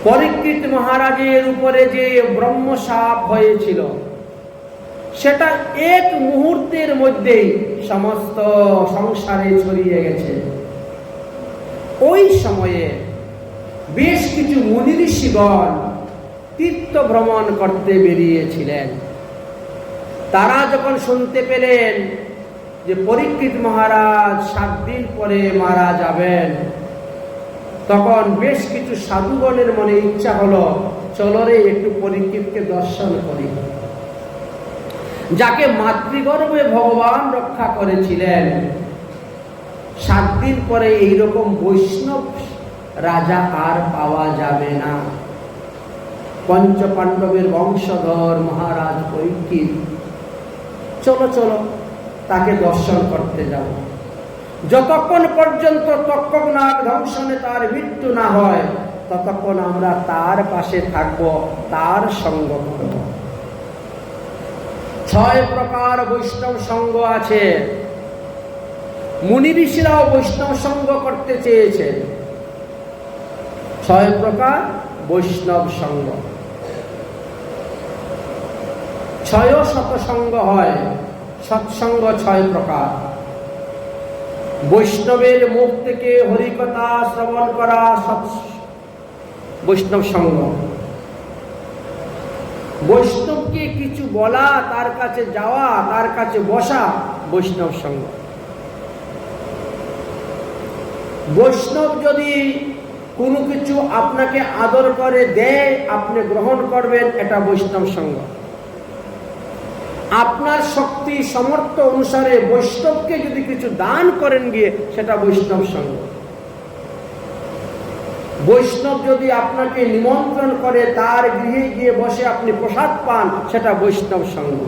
পরীক্ষিত মহারাজের উপরে যে ব্রহ্মশাপ হয়েছিল সেটা এক মুহূর্তের মধ্যেই সমস্ত সংসারে ছড়িয়ে গেছে। ওই সময়ে বেশ কিছু মুনি ঋষিগণ তীর্থ ভ্রমণ করতে বেরিয়েছিলেন। তারা যখন শুনতে পেলেন যে পরীক্ষিত মহারাজ 7 দিন পরে মারা যাবেন, তখন বেশ কিছু সাধুগণের মনে ইচ্ছা হলো, চলো রে একটু পরীক্ষিতকে দর্শন করি। যাকে মাতৃগর্ভে ভগবান রক্ষা করেছিলেন, 7 দিন পরে এইরকম বৈষ্ণব রাজা আর পাওয়া যাবে না। পঞ্চপাণ্ডবের বংশধর মহারাজ পরীক্ষিত, চলো চলো তাকে দর্শন করতে যাব। যতক্ষণ পর্যন্ত তক্ষকনাগ দংশনে তার মৃত্যু না হয়, ততক্ষণ আমরা তার পাশে থাকব, তার সঙ্গ করব। 6 প্রকার বৈষ্ণব সঙ্গ আছে। মুনি ঋষিরাও বৈষ্ণব সঙ্গ করতে চেয়েছেন। 6 প্রকার বৈষ্ণব সঙ্গ। 6 সৎসঙ্গ হয়। সৎসঙ্গ 6 প্রকার। বৈষ্ণবের মুখ থেকে হরিকথা শ্রবণ করা বৈষ্ণব সঙ্গ। বৈষ্ণবকে কিছু বলা, তার কাছে যাওয়া, তার কাছে বসা বৈষ্ণব সঙ্গ। বৈষ্ণব যদি কোনো কিছু আপনাকে আদর করে দেয়, আপনি গ্রহণ করবেন, এটা বৈষ্ণব সঙ্গ। আপনার শক্তি সামর্থ্য অনুসারে বৈষ্ণবকে যদি কিছু দান করেন গিয়ে, সেটা বৈষ্ণব সঙ্গ। বৈষ্ণব যদি আপনাকে নিমন্ত্রণ করে, তার গৃহে গিয়ে বসে আপনি প্রসাদ পান, সেটা বৈষ্ণব সঙ্গ।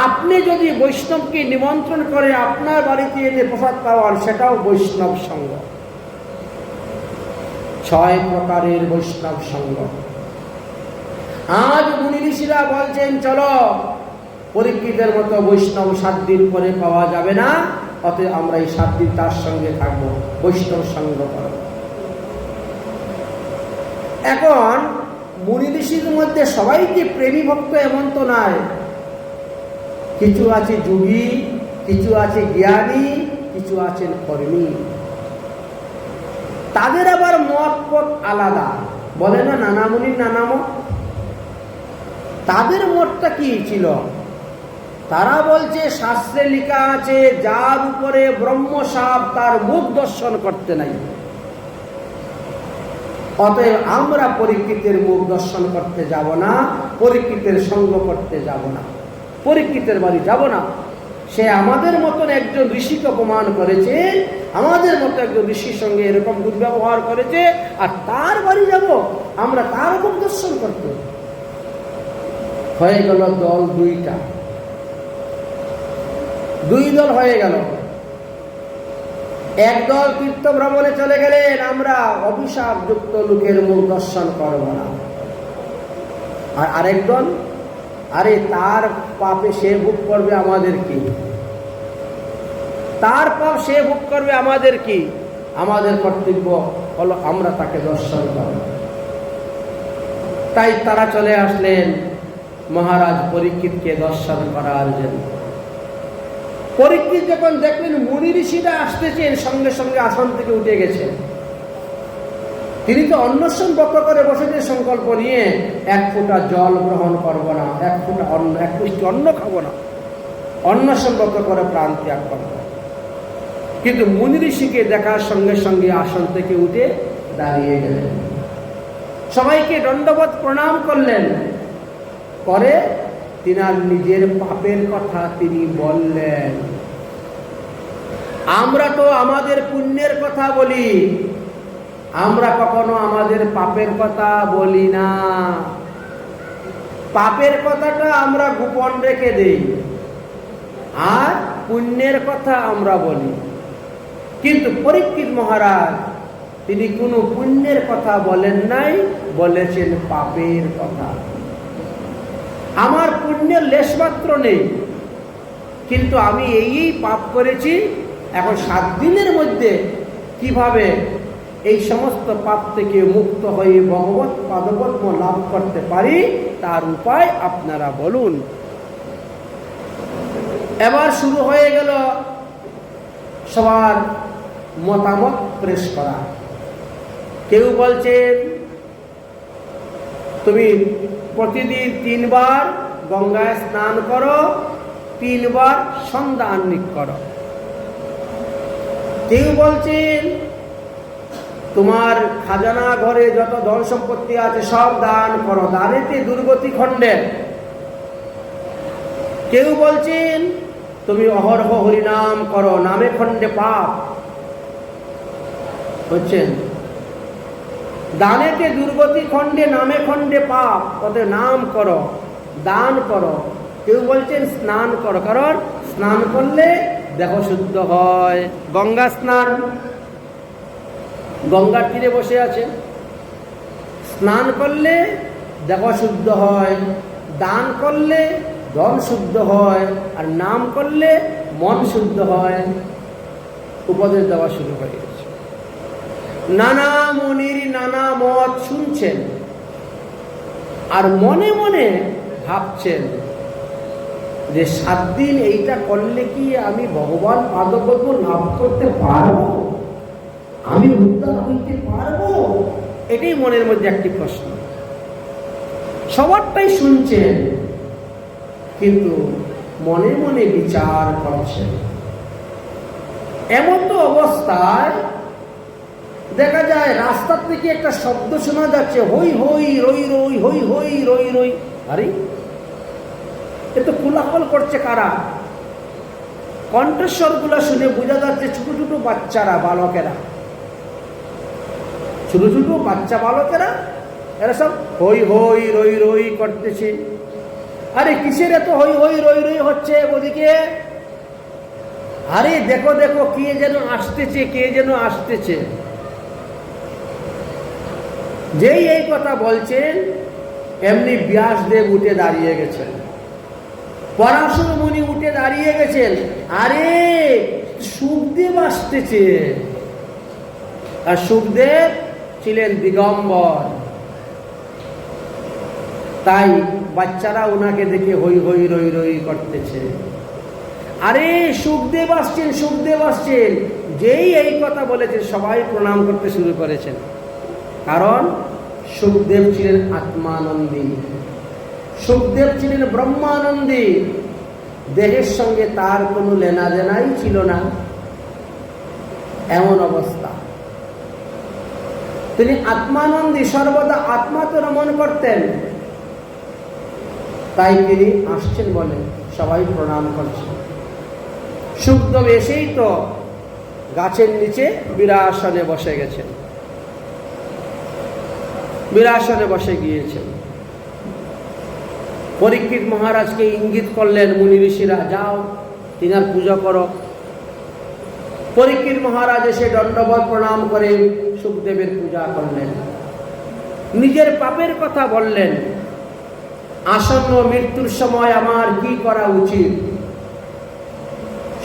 আপনি যদি বৈষ্ণবকে নিমন্ত্রণ করে আপনার বাড়িতে এনে প্রসাদ পাওয়ার, সেটাও বৈষ্ণব সঙ্গ। 6 প্রকারের বৈষ্ণব সঙ্গ। আজ মুনি ঋষিরা বলছেন, চলো পরীক্ষিতের মতো বৈষ্ণব 7 দিন পরে পাওয়া যাবে না, অতএব আমরা এই 7 দিন তার সঙ্গে থাকবো, বৈষ্ণব সঙ্গ করব। এখন মুনি ঋষির মধ্যে সবাই কি প্রেমী ভক্ত এমন তো নয়। কিছু আছে যোগী, কিছু আছে জ্ঞানী, কিছু আছেন কর্মী। তাদের আবার মত আলাদা। বলে না নানা মুনির নানা মত। তাদের মতটা কি ছিল? তারা বলছে, শাস্ত্রে লেখা আছে, যার উপরে ব্রহ্মশাপ তার মুখ দর্শন করতে নাই। অতএব আমরা পরীক্ষিতের মুখ দর্শন করতে যাব না, পরীক্ষিতের সঙ্গ করতে যাব না, পরীক্ষিতের বাড়ি যাব না। সে আমাদের মতন একজন ঋষিকে অপমান করেছে, আমাদের মতো একজন ঋষির সঙ্গে এরকম দুর্ব্যবহার করেছে, আর তার বাড়ি যাব আমরা, তার মুখ দর্শন করতে। হয়ে গেল দল 2টা। 2 দল হয়ে গেল। এক দল তীর্থ ভ্রমণে চলে গেলেন, আমরা অভিশাপ যুক্ত লোকের মুখ দর্শন করব না। আর আরেক দল, আরে তার পাপে সে ভোগ করবে, আমাদের কি? তার পাপ সে ভোগ করবে, আমাদের কি? আমাদের কর্তব্য হলো আমরা তাকে দর্শন করব। তাই তারা চলে আসলেন মহারাজ পরীক্ষিতকে দর্শন করার জন্য। পরীক্ষিত যখন দেখলেন মুনি ঋষিরা আসতেছেন, সঙ্গে সঙ্গে আসন থেকে উঠে গেছে। তিনি তো অন্নশন ব্রত করে বসেছে সংকল্প নিয়ে, 1 ফোঁটা জল গ্রহণ করব না, 1 ফোঁটা অন্ন, 1 পুষ্টি অন্ন খাবো না, অন্নশন ব্রত করে প্রাণ ত্যাগ করব। কিন্তু মুনি ঋষিকে দেখার সঙ্গে সঙ্গে আসন থেকে উঠে দাঁড়িয়ে গেলেন, সবাইকে দণ্ডবত প্রণাম করলেন। পরে তিনার নিজের পাপের কথা তিনি বললেন। আমরা তো আমাদের পুণ্যের কথা বলি, আমরা কখনো আমাদের পাপের কথা বলি না। পাপের কথাটা আমরা গোপন রেখে দেই, আর পুণ্যের কথা আমরা বলি। কিন্তু পরীক্ষিত মহারাজ তিনি কোনো পুণ্যের কথা বলেন নাই, বলেছেন পাপের কথা। আমার পুণ্যের লেশমাত্র নেই, কিন্তু আমি এই পাপ করেছি। এখন 7 দিনের মধ্যে কিভাবে এই সমস্ত পাপ থেকে মুক্ত হয়ে ভগবত পাদপদ্ম লাভ করতে পারি, তার উপায় আপনারা বলুন। এবার শুরু হয়ে গেল সবার মতামত পেশ করা। কেউ বলছেন তুমি প্রতিদিন 3 বার গঙ্গায় স্নান করো, 3 বার সন্ধ্যা আহ্নিক করো। কেউ বলছেন তোমার খাজানা ঘরে যত ধন সম্পত্তি আছে সব দান করো, দানেতে দুর্গতি খণ্ডে। কেউ বলছেন তুমি অহরহ হরিনাম করো, নামে খণ্ডে পাপ। বুঝছেন, দানেতে দুর্গতি খণ্ডে, নামে খণ্ডে পাপ। ওদের নাম করো, দান করো। কেউ বলছেন স্নান করো, কারণ স্নান করলে দেহ শুদ্ধ হয়। গঙ্গা স্নান, গঙ্গার তীরে বসে আছে, স্নান করলে দেহ শুদ্ধ হয়, দান করলে ধন শুদ্ধ হয়, আর নাম করলে মন শুদ্ধ হয়। উপদেশ দেওয়া শুরু হয়ে গেছে। নানা মুনির নানা মত শুনছেন, আর মনে মনে ভাবছেন যে 7 দিন এইটা করলে কি আমি ভগবান পাদপদ্ম লাভ করতে পারবো, আমি উদ্ধার হইতে পারবো? এটাই মনের মধ্যে একটি প্রশ্ন। সবারটাই শুনছেন, কিন্তু মনে মনে বিচার করছেন। এমন তো অবস্থায় দেখা যায় রাস্তার থেকে একটা শব্দ শোনা যাচ্ছে, হই হই রই রই, হই হই রই রই। আরে এ তো কোলাহল করছে কারা? কণ্ঠস্বর গুলা শুনে বোঝা যাচ্ছে ছোট ছোট বাচ্চারা, বালকেরা, ছোট ছোট বাচ্চা বালকেরা, এরা সব হই হই রই রই করতেছে। আরে কিসের এত হই হই রই রই হচ্ছে ওদিকে? আরে দেখো দেখো, কে যেন আসতেছে, কে যেন আসতেছে। যেই এই কথা বলছেন, এমনি ব্যাসদেব উঠে দাঁড়িয়ে গেছেন, পরাশর মুনি উঠে দাঁড়িয়ে গেছেন। আরে সুখদেব আসতেছে। আর সুখদেব ছিলেন দিগম্বর, তাই বাচ্চারা ওনাকে দেখে হই হই রই রই করতেছে। আরে সুখদেব আসছেন, সুখদেব আসছেন। যেই এই কথা বলেছেন, সবাই প্রণাম করতে শুরু করেছেন। কারণ সুখদেব ছিলেন আত্মানন্দী, সুখদেব ছিলেন ব্রহ্মানন্দী। দেহের সঙ্গে তার কোনো লেনা দেনাই ছিল না। এমন অবস্থা, তিনি আত্মানন্দী, সর্বদা আত্মাতে রমণ করতেন। তাই তিনি আসছেন বলে সবাই প্রণাম করছেন। সুখদেব এসেই তো গাছের নিচে বীরাসনে বসে গেছেন, বীরাসনে বসে গিয়েছেন। পরীক্ষিত মহারাজকে ইঙ্গিত করলেন মুনি ঋষিরা, যাও তিনার পূজা করো। পরীক্ষিত মহারাজ এসে দণ্ডবত প্রণাম করে সুখদেবের পূজা করলেন। নিজের পাপের কথা বললেন, আসন্ন মৃত্যুর সময় আমার কি করা উচিত।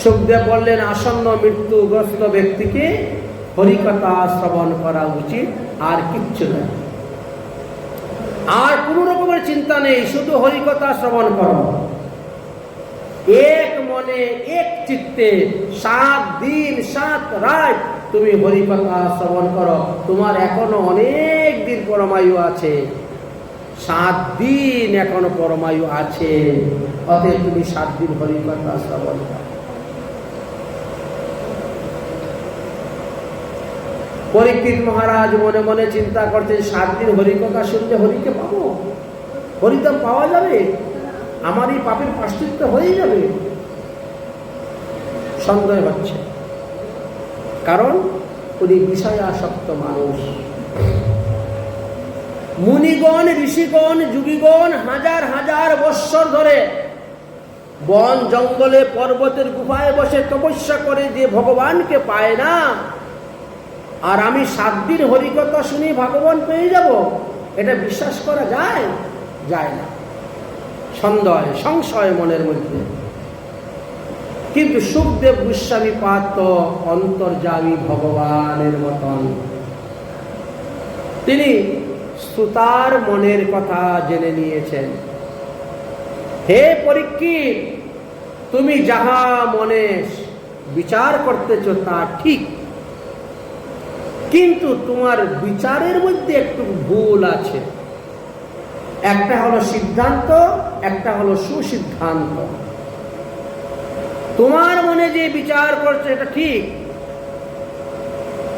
সুখদেব বললেন, আসন্ন মৃত্যুগ্রস্ত ব্যক্তিকে হরিকথা শ্রবণ করা উচিত, আর কিচ্ছু নয়। আর কোন রকমের চিন্তা নেই, শুধু হরিকথা শ্রবণ করো। এক মনে এক চিত্তে 7 দিন 7 রাত তুমি হরিকথা শ্রবণ করো। তোমার এখনো অনেক দিন পরমায়ু আছে, 7 দিন এখনো পরমায়ু আছে। অতএব তুমি 7 দিন হরিকথা শ্রবণ করো। পরীক্ষিত মহারাজ মনে মনে চিন্তা করছেন, 7 দিন হরিকথা শুনলে হরিকে পাবো, হরিধাম পাওয়া যাবে, আমার এই পাপের প্রায়শ্চিত্ত হয়ে যাবে। সন্দেহ হচ্ছে, কারণ উনি বিষয়াসক্ত মানুষ। মুনিগণ, ঋষিগণ, যোগীগণ হাজার হাজার বৎসর ধরে বন জঙ্গলে পর্বতের গুফায় বসে তপস্যা করে যে ভগবানকে পায় না, আর আমি 7 দিন হরিকথা শুনি ভগবান পেয়ে যাব, এটা বিশ্বাস করা যায়? যায় না। সন্দেহ, সংশয় মনের মধ্যে। কিন্তু সুখদেব গোস্বামী পাদ তো অন্তর্যামী ভগবানের মতন, তিনি শ্রোতার মনের কথা জেনে নিয়েছেন। হে পরীক্ষিত, তুমি যাহা মনে বিচার করতেছ তা ঠিক, কিন্তু তোমার বিচারের মধ্যে একটু ভুল আছে। একটা হলো সিদ্ধান্ত, একটা হলো সুসিদ্ধান্ত। তোমার মনে যে বিচার করছে এটা ঠিক।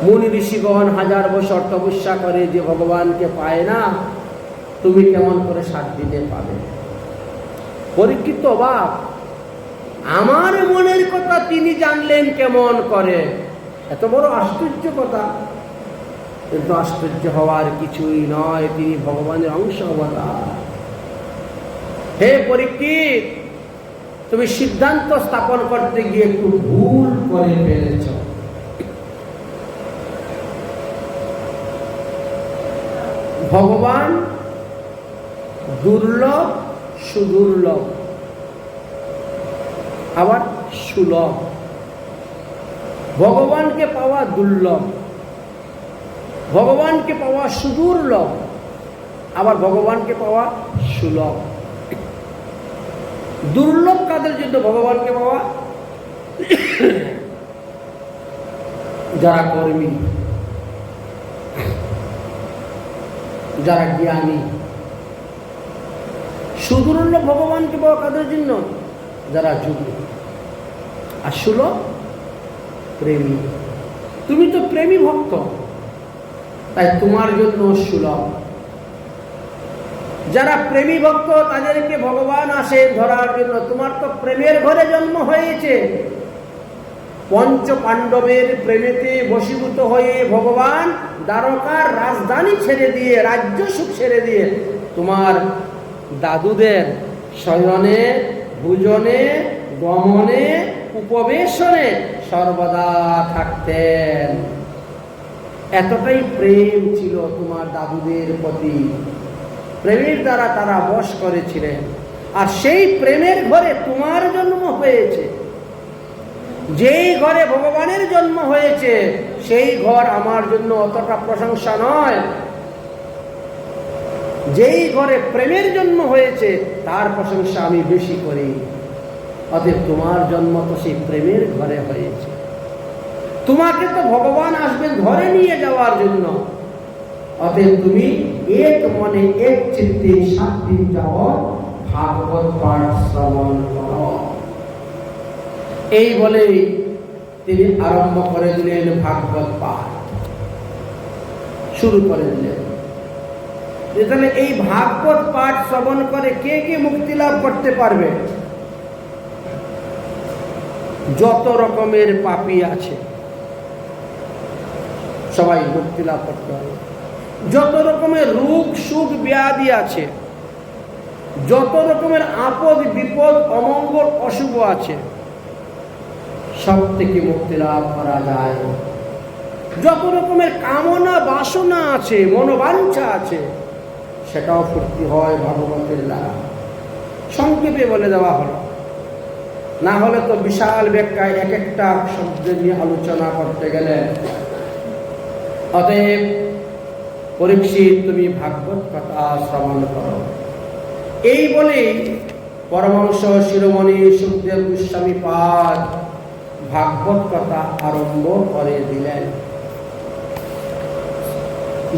মুনি ঋষিগণ 1000 বছর তপস্যা করে যে ভগবানকে পায় না, তুমি কেমন করে 7 দিনে পাবে? পরীক্ষিত অবাক, আমার মনের কথা তিনি জানলেন কেমন করে? এত বড় আশ্চর্য কথা। কিন্তু আশ্চর্য হওয়ার কিছুই নয়, তিনি ভগবানের অংশ অবতার। হে পরীক্ষিত, তুমি সিদ্ধান্ত স্থাপন করতে গিয়ে একটু ভুল করে ফেলেছ। ভগবান দুর্লভ, সুদুর্লভ, আবার সুলভ। ভগবানকে পাওয়া দুর্লভ, ভগবানকে পাওয়া সুদুর্লভ, আবার ভগবানকে পাওয়া সুলভ। দুর্লভ কাদের জন্য ভগবানকে পাওয়া? যারা কর্মী, যারা জ্ঞানী। সুদুর্লভ ভগবানকে পাওয়া কাদের জন্য? যারা যোগী। আর সুলভ প্রেমী। তুমি তো প্রেমী ভক্ত, তাই তোমার জন্য সুলভ। যারা প্রেমী ভক্ত তাদেরকে ভগবান আসে ধরার জন্য। তোমার তো প্রেমের ঘরে জন্ম হয়েছে। পঞ্চ পাণ্ডবের প্রেমেতে বশীভূত হয়ে ভগবান দ্বারকার রাজধানী ছেড়ে দিয়ে, রাজ্য সুখ ছেড়ে দিয়ে তোমার দাদুদের শয়নে, ভোজনে, গমনে, উপবেশনে সর্বদা থাকতেন। এতটাই প্রেম ছিল তোমার দাদুদের প্রতি। প্রেমের দ্বারা তারা বশ করেছিলেন। আর সেই প্রেমের ঘরে তোমার জন্ম হয়েছে। যেই ঘরে ভগবানের জন্ম হয়েছে সেই ঘর আমার জন্য অতটা প্রশংসা নয়। যেই ঘরে প্রেমের জন্ম হয়েছে তার প্রশংসা আমি বেশি করি। অতএব তোমার জন্ম তো সেই প্রেমের ঘরে হয়েছে। তোমাকে তো ভগবান আসবেন ঘরে নিয়ে যাওয়ার জন্য। অতএব তুমি এক মনে এক চিত্তে 7 দিন যাবৎ ভাগবত পাঠ শ্রবণ করো। এই বলে তিনি আরম্ভ করে দিলেন ভাগবত পাঠ, শুরু করে দিলেন। তাহলে এই ভাগবত পাঠ শ্রবণ করে কে কে মুক্তি লাভ করতে পারবে? যত রকমের পাপী আছে সবাই মুক্তি লাভ করতে পারবে। যত রকমের রোগ সুখ ব্যাধি আছে, যত রকমের আপদ বিপদ অমঙ্গল অশুভ আছে, সব থেকে মুক্তি লাভ করা যায়। যত রকমের কামনা বাসনা আছে, মনোবাঞ্ছা আছে, সেটাও ফুর্তি হয় ভাগবতের দ্বারা। সংক্ষেপে বলে দেওয়া হলো, না হলে তো বিশাল ব্যাখ্যায় এক একটা শব্দ নিয়ে আলোচনা করতে গেলে। অতএব পরীক্ষিত, তুমি ভাগবত কথা শ্রবণ করো। এই বলেই পরমহংস শিরোমণি সুখদেব গোস্বামী পাদ ভাগবত কথা আরম্ভ করে দিলেন।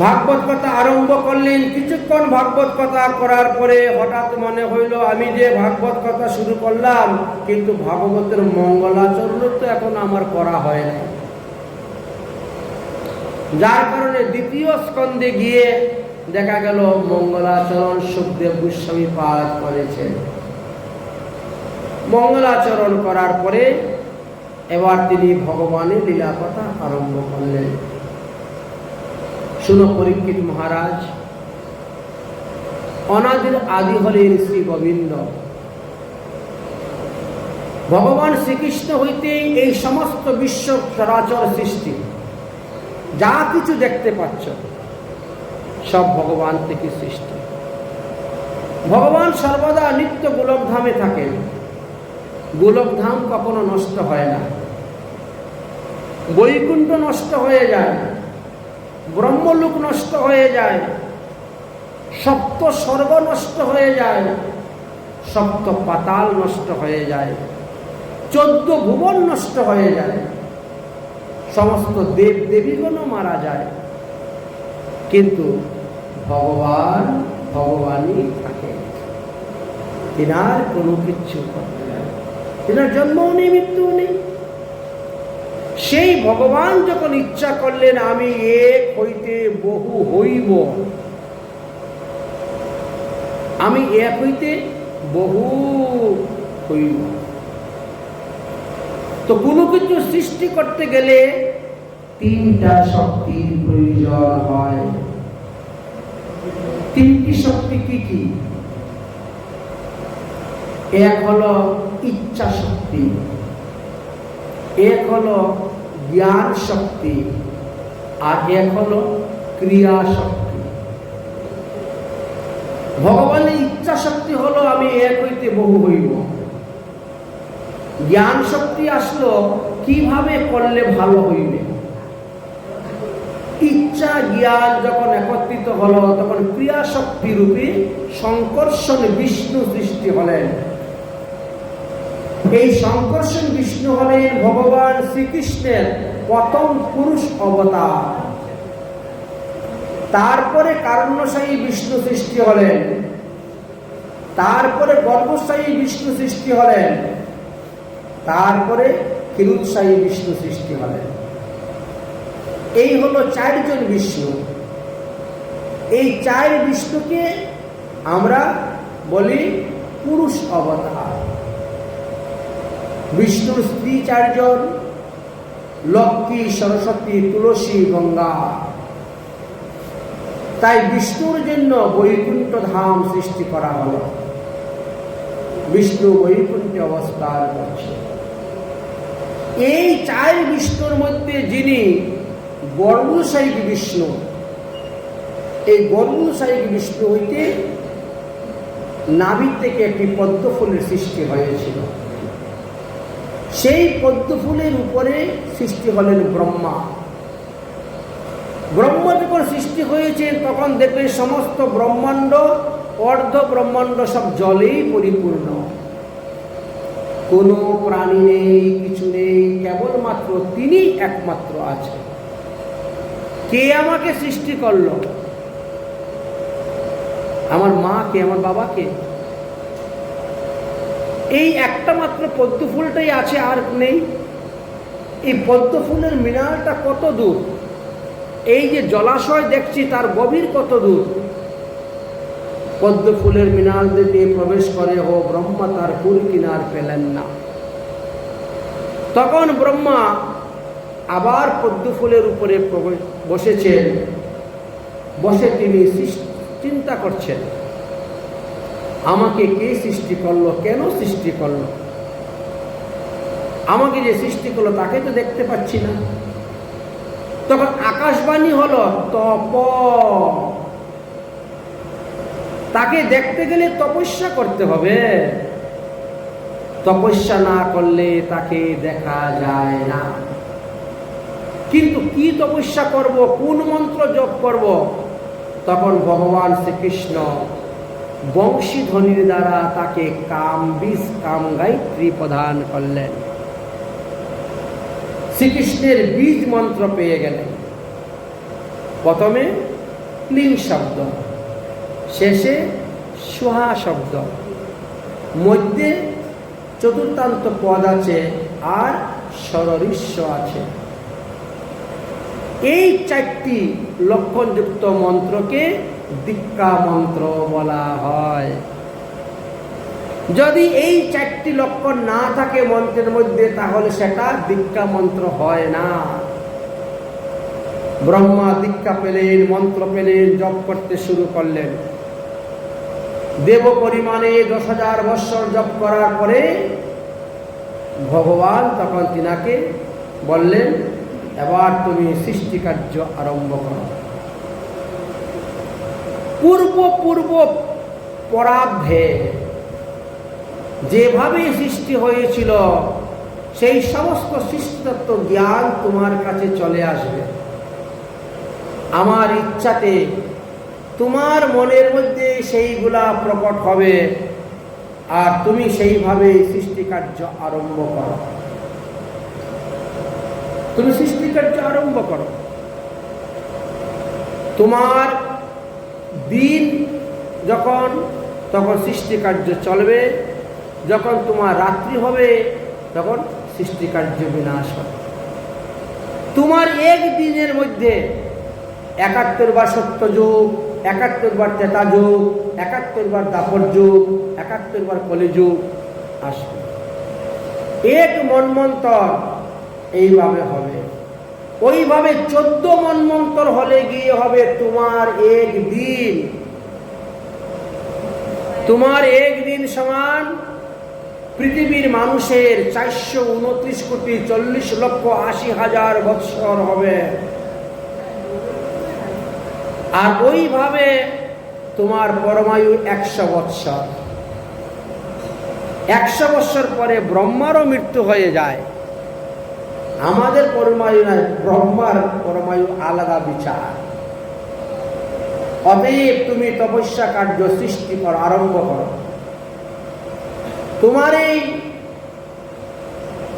ভাগবত কথা আরম্ভ করলেন। কিছুক্ষণ ভাগবত কথা করার পরে হঠাৎ মনে হইল, আমি যে ভাগবত কথা শুরু করলাম, কিন্তু ভাগবতের মঙ্গলাচরণ তো এখন আমার করা হয় না। যার কারণে দ্বিতীয় স্কন্ধে গিয়ে দেখা গেল মঙ্গলাচরণ সুখদেব গোস্বামী পাঠ করেছেন। মঙ্গলাচরণ করার পরে এবার তিনি ভগবানের লীলা কথা আরম্ভ করলেন। শুনো পরীক্ষিত মহারাজ, অনাদির আদি হলেন শ্রী গোবিন্দ। ভগবান শ্রীকৃষ্ণ হইতে এই সমস্ত বিশ্ব চরাচর সৃষ্টি, যা কিছু দেখতে পাচ্ছ সব ভগবান থেকে সৃষ্টি। ভগবান সর্বদা নিত্য গোলকধামে থাকেন। গোলকধাম কখনো নষ্ট হয় না। বৈকুণ্ঠ নষ্ট হয়ে যায়, ব্রহ্মলোক নষ্ট হয়ে যায়, সপ্ত স্বর্গ নষ্ট হয়ে যায়, সপ্ত পাতাল নষ্ট হয়ে যায়, 14 ভুবন নষ্ট হয়ে যায়, সমস্ত দেব দেবীগণও মারা যায়, কিন্তু ভগবান ভগবানই থাকে। তিনার কোনো কিচ্ছু করতে যায়, তিনার জন্মও নেই, মৃত্যুও নেই। সেই ভগবান যখন ইচ্ছা করলেন আমি এক হইতে বহু হইব, আমি এক হইতে বহু হইব, তো কোনো কিছু সৃষ্টি করতে গেলে 3টা শক্তির প্রয়োজন হয়। 3টি শক্তি কি কি? এক হলো ইচ্ছা শক্তি, এক হলো জ্ঞান শক্তি, আর এক হলো ক্রিয়া শক্তি। ভগবানের ইচ্ছা শক্তি হলো আমি এক হইতে বহু হইব। জ্ঞান শক্তি আসলো কিভাবে করলে ভালো হইবে। ইচ্ছা জ্ঞান যখন একত্রিত হলো তখন ক্রিয়া শক্তি রূপী সংকর্ষণ বিষ্ণু সৃষ্টি হলেন। এই সংকর্ষণ বিষ্ণু হলেন ভগবান শ্রীকৃষ্ণের প্রথম পুরুষ অবতার। তারপরে কারণ্যশায়ী বিষ্ণু সৃষ্টি হলেন, তারপরে গর্ভশায়ী বিষ্ণু সৃষ্টি হলেন, তারপরে ক্ষীরোদশায়ী বিষ্ণু সৃষ্টি হলেন। এই হলো 4 জন বিষ্ণু। এই 4 বিষ্ণুকে আমরা বলি পুরুষ অবতার। বিষ্ণুর স্ত্রী 4 জন, লক্ষ্মী, সরস্বতী, তুলসী, গঙ্গা। তাই বিষ্ণুর জন্য বৈকুণ্ঠ ধাম সৃষ্টি করা হলো। বিষ্ণু বৈকুণ্ঠে অবস্থান করছে। এই 4 বিষ্ণুর মধ্যে যিনি গর্ভশায়ী বিষ্ণু, এই গর্ভশায়ী বিষ্ণু হইতে নাভি থেকে একটি পদ্ম ফুলের সৃষ্টি হয়েছিল। সেই পদ্ম ফুলের উপরে সৃষ্টি হলেন ব্রহ্মা। ব্রহ্মা যখন সৃষ্টি হয়েছে তখন দেখবেন সমস্ত ব্রহ্মাণ্ড, অর্ধ ব্রহ্মাণ্ড সব জলেই পরিপূর্ণ, কোনো প্রাণী নেই, কিছু নেই, কেবলমাত্র তিনি একমাত্র আছে। কে আমাকে সৃষ্টি করলো? আমার মা কে, আমার বাবা কে? এই একটা মাত্র পদ্ম ফুলটাই আছে, আর নেই। এই পদ্ম ফুলের মিনারটা কত দূর? এই যে জলাশয় দেখছি তার গভীর কত দূর? পদ্ম ফুলের মিনার দিতে প্রবেশ করে ও ব্রহ্মা তার কুল কিনার পেলেন না। তখন ব্রহ্মা আবার পদ্ম ফুলের উপরে বসেছেন, বসে তিনি চিন্তা করছেন আমাকে কে সৃষ্টি করলো, কেন সৃষ্টি করলো? আমাকে যে সৃষ্টি করলো তাকে তো দেখতে পাচ্ছি না। তখন আকাশবাণী হলো তপ। তাকে দেখতে গেলে তপস্যা করতে হবে, তপস্যা না করলে তাকে দেখা যায় না। কিন্তু কি তপস্যা করব, কোন মন্ত্র জপ করব? তখন ভগবান শ্রীকৃষ্ণ বংশীধ্বনির দ্বারা তাকে কামবীজ কাম গায়ত্রী প্রদান করলেন। শ্রীকৃষ্ণের বীজ মন্ত্র পেয়ে গেলেন। প্রথমে ক্লিং শব্দ, শেষে সুহা শব্দ, মধ্যে চতুর্থান্ত পদ আছে আর সররিস্ব আছে। এই 4টি লক্ষণযুক্ত মন্ত্রকে দীক্ষা মন্ত্র বলা হয়। যদি এই 4টি লক্ষণ না থাকে মন্ত্রের মধ্যে তাহলে সেটা দীক্ষা মন্ত্র হয় না। ব্রহ্মা দীক্ষা পেলেন, মন্ত্র পেলেন, জপ করতে শুরু করলেন। দেব পরিমাণে 10,000 বৎসর জপ করার পরে ভগবান তখন তিনাকে বললেন এবার তুমি সৃষ্টি কার্য আরম্ভ করো। পূর্ব পরার্ধে যেভাবে সৃষ্টি হয়েছিল সেই সমস্ত সৃষ্টিতত্ত্ব জ্ঞান তোমার কাছে চলে আসবে। আমার ইচ্ছাতে তোমার মনের মধ্যে সেইগুলা প্রকট হবে, আর তুমি সেইভাবে সৃষ্টিকার্য আরম্ভ করো। তুমি সৃষ্টিকার্য আরম্ভ করো। তোমার দিন যখন, তখন সৃষ্টিকার্য চলবে। যখন তোমার রাত্রি হবে, তখন সৃষ্টিকার্য বিনাশ হবে। তোমার এক দিনের মধ্যে 71 বার সত্য যুগ, 71 বার ত্রেতা যুগ, 71 বার দাপর যুগ, 71 বার কলিযুগ আসবে। এক মন্বন্তর এইভাবে হবে। ওইভাবে 14 মন্বন্তর হলে গিয়ে হবে তোমার এক দিন। তোমার এক দিন সমান পৃথিবীর মানুষের 429,40,80,000 বৎসর হবে। আর ওইভাবে তোমার পরমায়ু 100 বৎসর। 100 বৎসর পরে ব্রহ্মারও মৃত্যু হয়ে যায়। আমাদের পরমায়ু নয়, ব্রহ্মার পরমায়ু আলাদা বিচার। অতএব তুমি তপস্যা কার্য সৃষ্টি কর, আরম্ভ করো। তোমার এই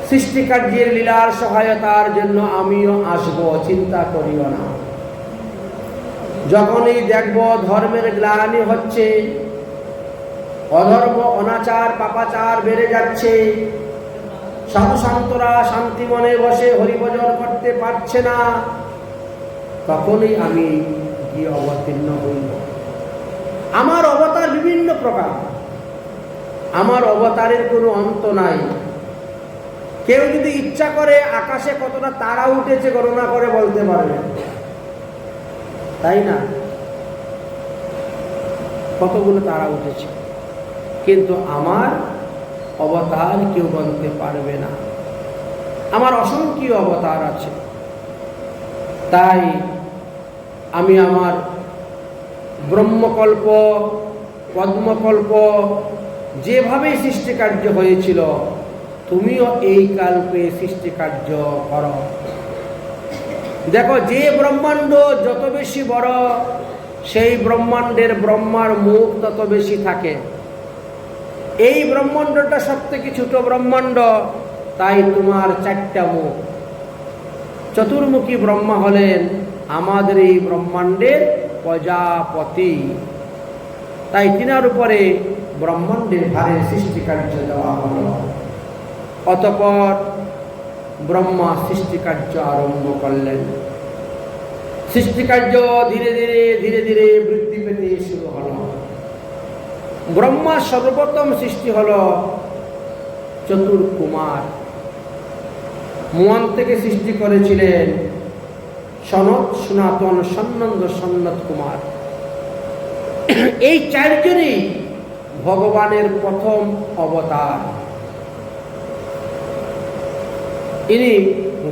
সৃষ্টিকার্যের লীলার সহায়তার জন্য আমিও আসব, চিন্তা করিও না। যখনই দেখব ধর্মের গ্লানি হচ্ছে, অধর্ম অনাচার পাপাচার বেড়ে যাচ্ছে, সাধু সন্তরা শান্তি মনে বসে হরিভজন করতে পারছে না, তখনই আমি গিয়ে অবতীর্ণ হইব। আমার অবতার বিভিন্ন প্রকার, আমার অবতারের কোনো অন্ত নাই। কেউ যদি ইচ্ছা করে আকাশে কতটা তারা উঠেছে গণনা করে বলতে পারবে, তাই না? কতগুলো তারা উঠেছে, কিন্তু আমার অবতার কেউ বলতে পারবে না। আমার অসংখ্য অবতার আছে। তাই আমি আমার ব্রহ্মকল্প, পদ্মকল্প যেভাবে সৃষ্টিকার্য হয়েছিল, তুমিও এই কল্পে সৃষ্টিকার্য করো। দেখো, যে ব্রহ্মাণ্ড যত বেশি বড়, সেই ব্রহ্মাণ্ডের ব্রহ্মার মুখ তত বেশি থাকে। এই ব্রহ্মাণ্ডটা সব থেকে ছোট ব্রহ্মাণ্ড, তাই তোমার 4টা মুখ। চতুর্মুখী ব্রহ্মা হলেন আমাদের এই ব্রহ্মাণ্ডের প্রজাপতি। তাই তিনার উপরে ব্রহ্মাণ্ডের ভারে সৃষ্টিকার্য দেওয়া হল। অতঃপর ব্রহ্মা সৃষ্টিকার্য আরম্ভ করলেন। সৃষ্টিকার্য ধীরে ধীরে ধীরে ধীরে বৃদ্ধি পেতে শুরু হল। ব্রহ্মা সর্বপ্রথম সৃষ্টি হল চতুর্কুমার। মুয়ান থেকে সৃষ্টি করেছিলেন সনত, সনাতন, সন্নন্দ, সন্নত কুমার। এই 4জনই ভগবানের প্রথম অবতার। ইনি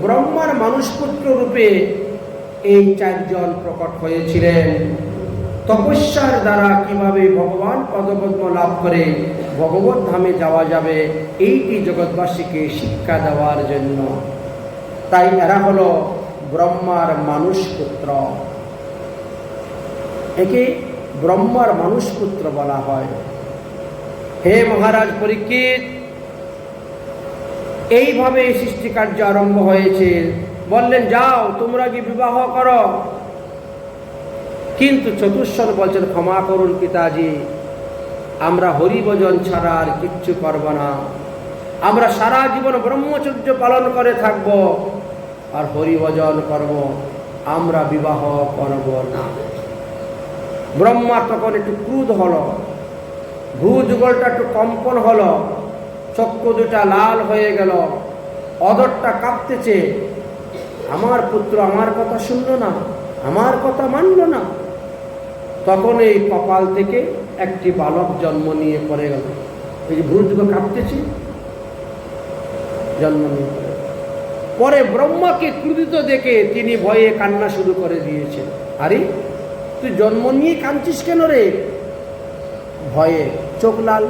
ব্রহ্মার মানুষপুত্র রূপে এই 4জন প্রকট হয়েছিলেন। তপস্যার দ্বারা কিভাবে ভগবান পদপদ্ম লাভ করে ভগবত ধামে যাওয়া যাবে, এইটি জগৎবাসীকে শিক্ষা দেওয়ার জন্য। তাই এরা হলো ব্রহ্মার মানুষপুত্র। একে ব্রহ্মার মানুষপুত্র বলা হয়। হে মহারাজ পরীক্ষিত, এইভাবে সৃষ্টিকার্য আরম্ভ হয়েছে। বললেন, যাও তোমরা কি বিবাহ করো। কিন্তু চতুষ্বর বলছেন, ক্ষমা করুন পিতাজি, আমরা হরিভজন ছাড়া আর কিচ্ছু করব না। আমরা সারা জীবন ব্রহ্মচর্য পালন করে থাকব আর হরিভজন করব, আমরা বিবাহ করব না। ব্রহ্মা তখন একটু ক্রুধ হলো, ভ্রুযুগলটা একটু কম্পন হলো, চক্ষু দুটা লাল হয়ে গেল, অধরটা কাঁপতেছে। আমার পুত্র আমার কথা শুনলো না, আমার কথা মানল না। তখন এই কপাল থেকে একটি বালক জন্ম নিয়ে পড়ে গেল। এই যে ভ্রুযুগ কাঁপতেছে, জন্ম নিয়ে পড়ে। পরে ব্রহ্মাকে ক্রুধিত দেখে তিনি ভয়ে কান্না শুরু করে দিয়েছেন। আরে তুই জন্ম নিয়ে কাঁদছিস কেন রে? ভয়ে চোখ লাল।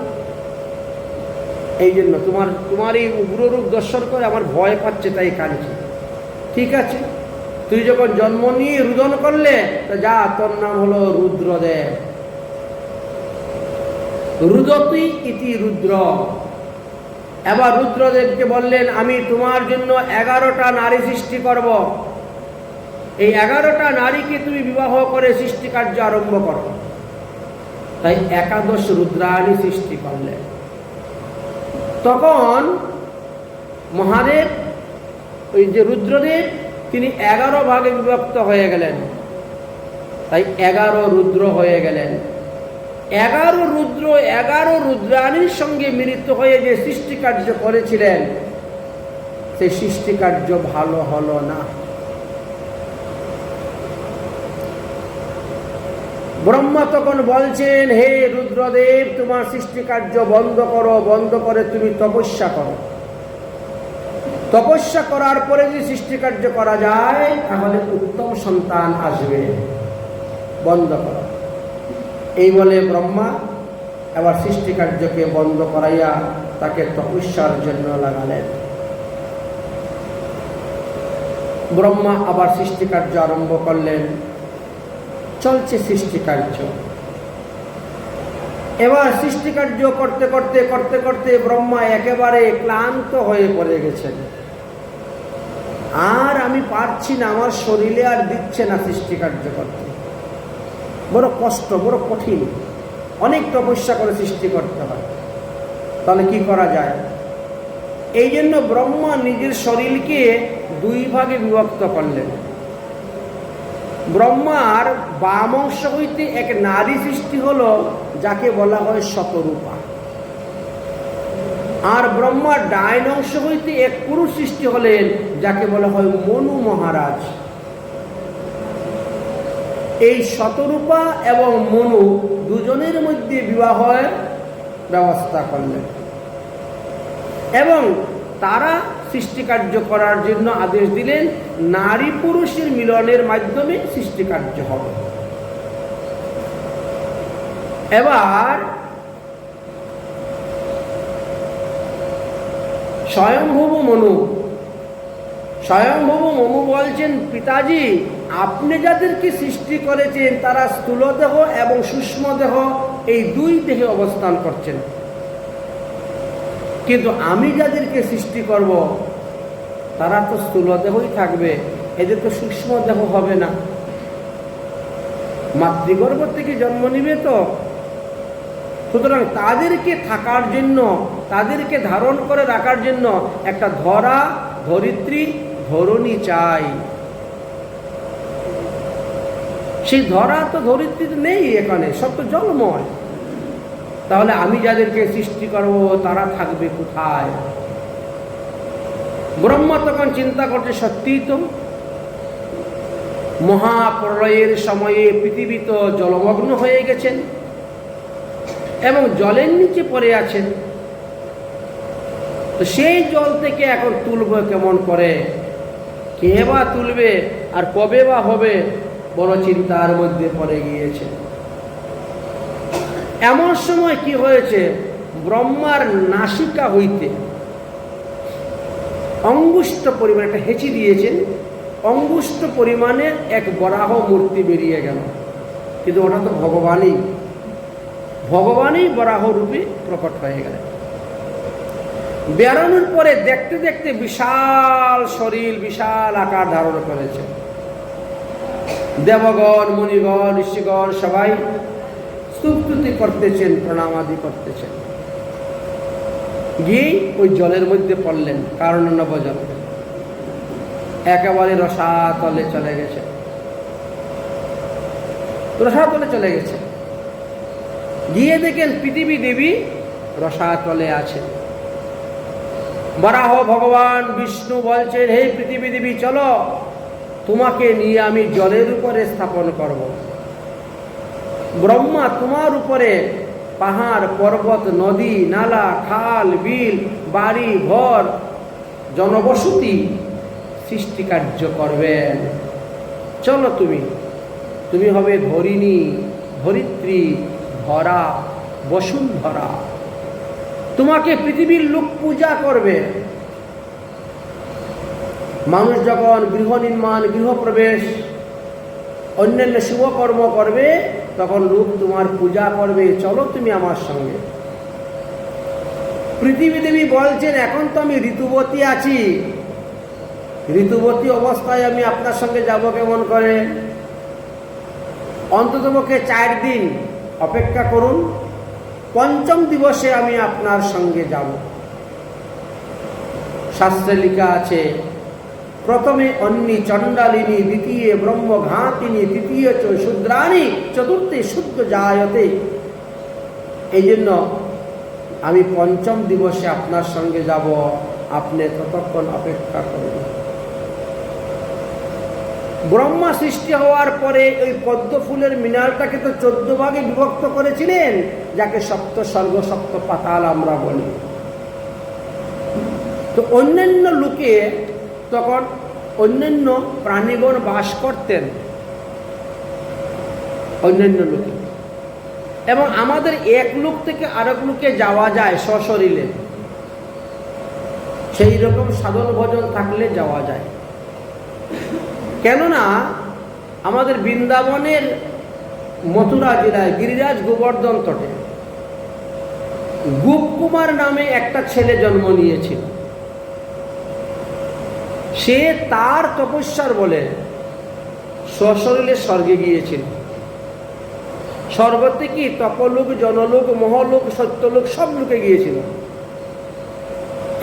এই জন্য তোমার এই উগ্র রূপ দর্শন করে আমার ভয় পাচ্ছে, তাই কাঁদছি। ঠিক আছে, তুই যখন জন্ম নিয়ে রুদন করলে, তো যা, তোর নাম হলো রুদ্রদেব। রুদতি ইতি রুদ্র। এবার রুদ্রদেবকে বললেন, আমি তোমার জন্য 11টা নারী সৃষ্টি করব, এই 11টা নারীকে তুমি বিবাহ করে সৃষ্টি কার্য আরম্ভ করো। তাই 11 রুদ্রাণী সৃষ্টি করলেন। তখন মহাদেব, ওই যে রুদ্রদেব, তিনি 11 ভাগে বিভক্ত হয়ে গেলেন। তাই 11 রুদ্র হয়ে গেলেন। 11 রুদ্র 11 রুদ্রাণীর সঙ্গে মিলিত হয়ে যে সৃষ্টি কার্য করেছিলেন, সেই সৃষ্টি কার্য ভালো হলো না। ব্রহ্মা তখন বলছেন, হে রুদ্রদেব, তোমার সৃষ্টি কার্য বন্ধ করো, বন্ধ করে তুমি তপস্যা করো। তপস্যা করার পরে যদি সৃষ্টি কার্য করা যায়, তাহলে উত্তম সন্তান আসবে, বন্ধ করো। এই বলে ব্রহ্মা এবার সৃষ্টি কার্যকে বন্ধ করাইয়া তাকে তপস্যার জন্য লাগালেন। ব্রহ্মা আবার সৃষ্টি কার্য আরম্ভ করলেন। চলছে সৃষ্টি কার্য। এবার সৃষ্টি কার্য করতে করতে করতে করতে ব্রহ্মা একেবারে ক্লান্ত হয়ে পড়ে গেছেন। আর আমি পারছি না, আমার শরীরে আর দিচ্ছে না সৃষ্টি কার্য করতে, বড় কষ্ট, বড় কঠিন, অনেক তপস্যা করে সৃষ্টি করতে হয়। তাহলে কি করা যায়? এই জন্য ব্রহ্মা নিজের শরীরকে 2 ভাগে বিভক্ত করলেন। ব্রহ্মার বাম অংশ হইতে এক নারী সৃষ্টি হলো, যাকে বলা হয় শতরূপা। আর ব্রহ্মার ডাইন অংশ হইতে এক পুরুষ সৃষ্টি হলেন, যাকে বলা হয় মনু মহারাজ। এই শতরূপা এবং মনু দুজনের মধ্যে বিবাহের ব্যবস্থা করলেন এবং তারা সৃষ্টি কার্য করার জন্য আদেশ দিলেন, নারী পুরুষের মিলনের মাধ্যমে সৃষ্টি কার্য হবে। এবার স্বয়ংভূব মনু বলছেন, পিতাজি, আপনি যাদেরকে সৃষ্টি করেছেন তারা স্থূল দেহ এবং সূক্ষ্ম দেহ, এই 2 দেহে অবস্থান করছেন। কিন্তু আমি যাদেরকে সৃষ্টি করব তারা তো স্থূল দেহই থাকবে, এদের তো সূক্ষ্ম দেহ হবে না। মাতৃগর্ভ থেকে জন্ম নিবে তো, সুতরাং তাদেরকে থাকার জন্য, তাদেরকে ধারণ করে রাখার জন্য একটা ধরা, ধরিত্রী, ধরণী চাই। সেই ধরা তো ধরিত্রী নেই এখানে, সব তো জলময়। তাহলে আমি যাদেরকে সৃষ্টি করব তারা থাকবে কোথায়? ব্রহ্মা তখন চিন্তা করছে, সত্যিই তো মহাপ্রলয়ের সময়ে পৃথিবী তো জলমগ্ন হয়ে গেছেন এবং জলের নিচে পড়ে আছেন। তো সেই জল থেকে এখন তুলব কেমন করে? কে বা তুলবে আর কবে বা হবে? বড় চিন্তার মধ্যে পড়ে গিয়েছে। এমন সময় কি হয়েছে, ব্রহ্মার নাসিকা হইতে অঙ্গুষ্ঠ পরিমাণে একটা হেঁচি দিয়েছেন, অঙ্গুষ্ঠ পরিমাণে এক বরাহ মূর্তি বেরিয়ে গেল। কিন্তু ওটা তো ভগবানই বরাহ রূপে প্রকট হয়ে গেলেন। বেরোনোর পরে দেখতে দেখতে বিশাল শরীর, বিশাল আকার ধারণ করেছে। দেবগণ, মুনিগণ, ঋষিগণ সবাই স্তুতি করতেছেন, প্রণামাদি করতেছেন। গিয়ে ওই জলের মধ্যে পড়লেন, কারণ নবজল, একেবারে রসাতলে চলে গেছে। গিয়ে দেখেন পৃথিবী দেবী রসাতলে আছে। বরাহ ভগবান বিষ্ণু বলছেন, হে পৃথিবী দেবী, চলো, তোমাকে নিয়ে আমি জলের উপরে স্থাপন করব। ব্রহ্মা তোমার উপরে পাহাড়, পর্বত, নদী, নালা, খাল, বিল, বাড়ি, ঘর, জনবসতি সৃষ্টি কার্য করবেন। চলো, তুমি হবে ধরিণী, ধরিত্রী, ধরা, বসুন্ধরা। তোমাকে পৃথিবীর লোক পূজা করবে। মানুষ যখন গৃহ নির্মাণ, গৃহপ্রবেশ, অন্যান্য শুভকর্ম করবে, তখন লোক তোমার পূজা করবে, চলো তুমি আমার সঙ্গে। পৃথিবী দেবী বলছেন, এখন তো আমি ঋতুবতী আছি, ঋতুবতী অবস্থায় আমি আপনার সঙ্গে যাব কেমন করে? অন্ততপক্ষে 4 দিন অপেক্ষা করুন, 5ম দিবসে আমি আপনার সঙ্গে যাব। শাস্ত্রে লেখা আছে, প্রথমে অন্নি চণ্ডালিনী, দ্বিতীয় ব্রহ্মঘাতিনী, তৃতীয় চ শূদ্রাণী, চতুর্থে শুদ্ধ জায়তে। এই জন্য আমি 5ম দিবসে আপনার সঙ্গে যাব, আপনি ততক্ষণ অপেক্ষা করুন। ব্রহ্মা সৃষ্টি হওয়ার পরে ওই পদ্ম ফুলের মিনারটাকে তো 14 ভাগে বিভক্ত করেছিলেন, যাকে সপ্ত স্বর্গ সপ্ত পাতাল আমরা বলি। তো অন্যান্য লোকে তখন অন্যান্য প্রাণীগণ বাস করতেন, অন্যান্য লোকে, এবং আমাদের এক লোক থেকে আরেক লোকে যাওয়া যায় সশরীরে, সেই রকম সাধন ভজন থাকলে যাওয়া যায়। কেননা আমাদের বৃন্দাবনের মথুরা জেলায় গিরিরাজ গোবর্ধন তটে গোপকুমার নামে একটা ছেলে জন্ম নিয়েছিল। সে তার তপস্যার বলে সশরীরে স্বর্গে গিয়েছিল। স্বর্গ থেকে তপলোক, জনলোক, মহলোক, সত্যলোক সব লোকে গিয়েছিল।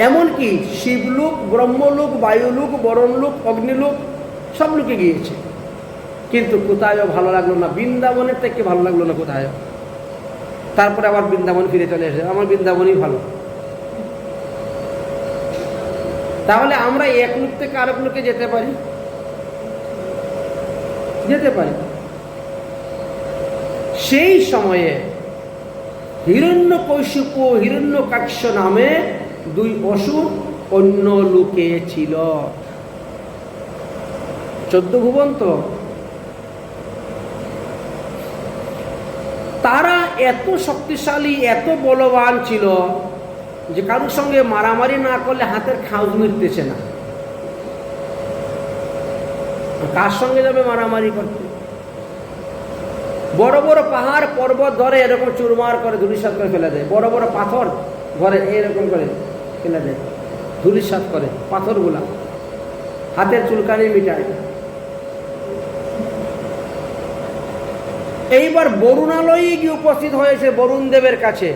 এমনকি শিবলোক, ব্রহ্মলোক, বায়ুলোক, বরণলোক, অগ্নিলোক সব লোকে গিয়েছে, কিন্তু কোথায়ও ভালো লাগলো না। বৃন্দাবনের থেকে ভালো লাগলো না কোথায়। তারপরে আবার বৃন্দাবন ফিরে চলে এসে, আমার বৃন্দাবনই ভালো। তাহলে আমরা এক লোক থেকে আরেক লোকে যেতে পারি, যেতে পারি। সেই সময়ে হিরণ্যকশিপু, হিরণ্যকাক্ষ নামে 2 অসুর অন্য লোকে ছিল। 14 ভুবন তো। তারা এত শক্তিশালী, এত বলবান ছিল যে কারোর সঙ্গে মারামারি না করলে হাতের খাউজ মিটতেছে না। কার সঙ্গে যাবে মারামারি করতে? বড় বড় পাহাড় পর্বত ধরে এরকম চুরমার করে ধূলিসাৎ করে ফেলে দেয়। বড় বড় পাথর ধরে এরকম করে ফেলে দেয়, ধূলিসাৎ করে পাথরগুলা, হাতের চুলকানি মিটায়। এইবার বরুণালয়ে গিয়ে উপস্থিত হয়েছে বরুণ দেবের কাছে।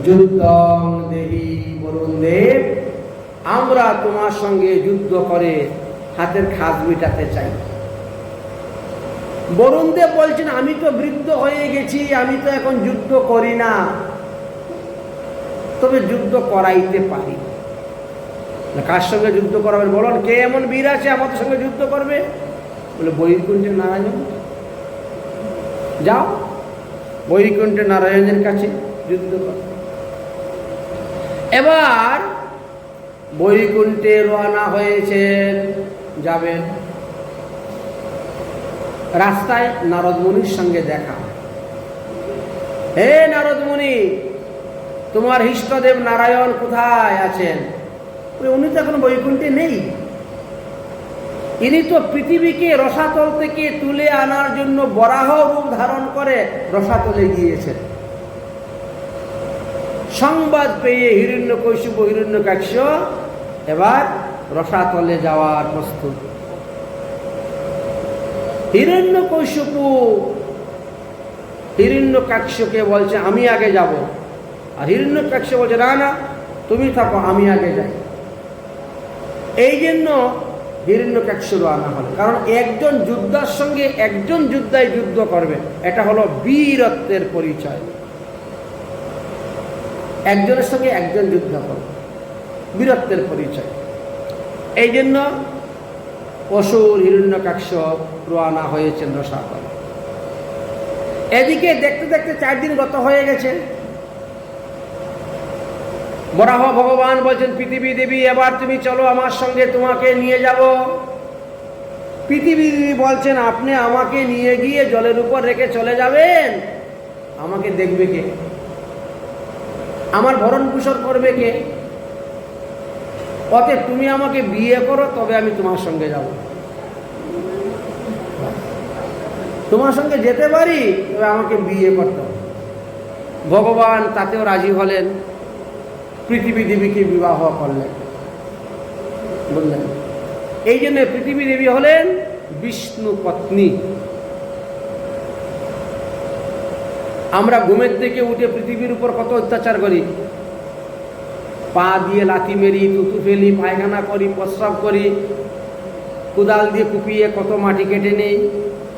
যুদ্ধং দেবী, বরুণ দেব, আমরা তোমার সঙ্গে যুদ্ধ করে হাতের খাজ মিটাতে চাই। বরুণ দেব বলছেন, আমি তো বৃদ্ধ হয়ে গেছি, আমি তো এখন যুদ্ধ করি না, তবে যুদ্ধ করাইতে পারি। কার সঙ্গে যুদ্ধ করাবেন বলুন? কে এমন বীর আছে আমাদের সঙ্গে যুদ্ধ করবে? বলে বৈকুণ্ঠে নারায়ণ। যাও বৈকুণ্ঠে নারায়ণের কাছে যুদ্ধ কর। এবার বৈকুণ্ঠে রওনা হয়েছেন, যাবেন। রাস্তায় নারদ মুনির সঙ্গে দেখা। হে নারদ মুনি, তোমার ইষ্টদেব নারায়ণ কোথায় আছেন? উনি তো এখন বৈকুণ্ঠে নেই। ইনি তো পৃথিবীকে রসাতল থেকে তুলে আনার জন্য বরাহ রূপ ধারণ করে রসাতলে গিয়েছেন। সংবাদ পেয়ে হিরণ্যকশিপু, হিরণ্যকাক্ষ এবার রসাতলে যাওয়ার প্রস্তুত। হিরণ্যকশিপু হিরণ্যকাক্ষকে বলছে, আমি আগে যাব। আর হিরণ্যকাক্ষ বলছে, না না, তুমি থাকো, আমি আগে যাই। এই জন্য হিরণ্যকাক্ষ রওনা হলো। কারণ একজন যোদ্ধার সঙ্গে একজন যোদ্ধাই যুদ্ধ করবে, এটা হলো বীরত্বের পরিচয়। একজনের সঙ্গে একজন যুদ্ধ করবে, বীরত্বের পরিচয়। এই জন্য অসুর হিরণ্যকাক্ষ রওনা হয়েছেন রসাতল। এদিকে দেখতে দেখতে 4 দিন গত হয়ে গেছে। বরাহ ভগবান বলছেন, পৃথিবী দেবী, এবার তুমি চলো আমার সঙ্গে, তোমাকে নিয়ে যাব। পৃথিবী দেবী বলছেন, আপনি আমাকে নিয়ে গিয়ে জলের উপর রেখে চলে যাবেন, আমাকে দেখবে কে? আমার ভরণ পোষণ করবে কে? অতএব তুমি আমাকে বিয়ে করো, তবে আমি তোমার সঙ্গে যাব। তোমার সঙ্গে যেতে পারি, তবে আমাকে বিয়ে করতে হবে। ভগবান তাতেও রাজি হলেন, পৃথিবী দেবীকে বিবাহ করলেন। বললেন, এই জন্য পৃথিবী দেবী হলেন বিষ্ণু পত্নী। আমরা ঘুমের থেকে উঠে পৃথিবীর উপর কত অত্যাচার করি, পা দিয়ে লাথি মেরি, থুতু ফেলি, পায়খানা করি, প্রস্রাব করি, কোদাল দিয়ে কুপিয়ে কত মাটি কেটে নেই,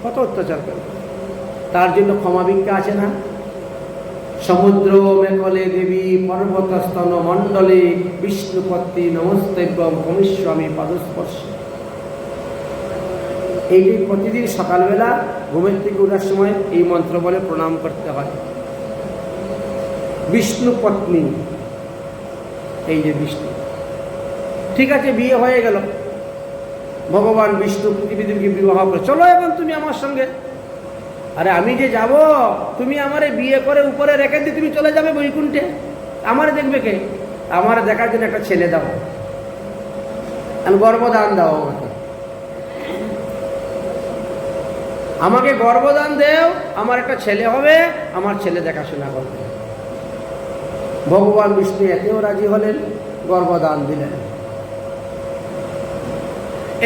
কত অত্যাচার করি। তার জন্য ক্ষমা ভিক্ষা আছে না? সমুদ্র মেকলে দেবী পর্বতস্তন মণ্ডলে বিষ্ণুপত্নী নমস্তব্যম ভূমিস্বামী পাদস্পর্শ। এইটি প্রতিদিন সকালবেলা ঘুমের থেকে ওঠার সময় এই মন্ত্র বলে প্রণাম করতে হয়। বিষ্ণু পত্নী, এই যে বিষ্ণু। ঠিক আছে, বিয়ে হয়ে গেল, ভগবান বিষ্ণু পৃথিবী দেবীকে বিবাহ করে, চলো এখন তুমি আমার সঙ্গে। আরে আমি যে যাব, তুমি আমারে বিয়ে করে উপরে রেখে দিয়ে তুমি চলে যাবে বৈকুণ্ঠে, আমারে দেখবে কে? আমারে দেখার জন্য একটা ছেলে দাও, গর্ভদান দাও আমাকে গর্ভদান দেও, আমার একটা ছেলে হবে, আমার ছেলে দেখাশোনা করবে। ভগবান বিষ্ণু এতেও রাজি হলেন, গর্ভদান দিলেন।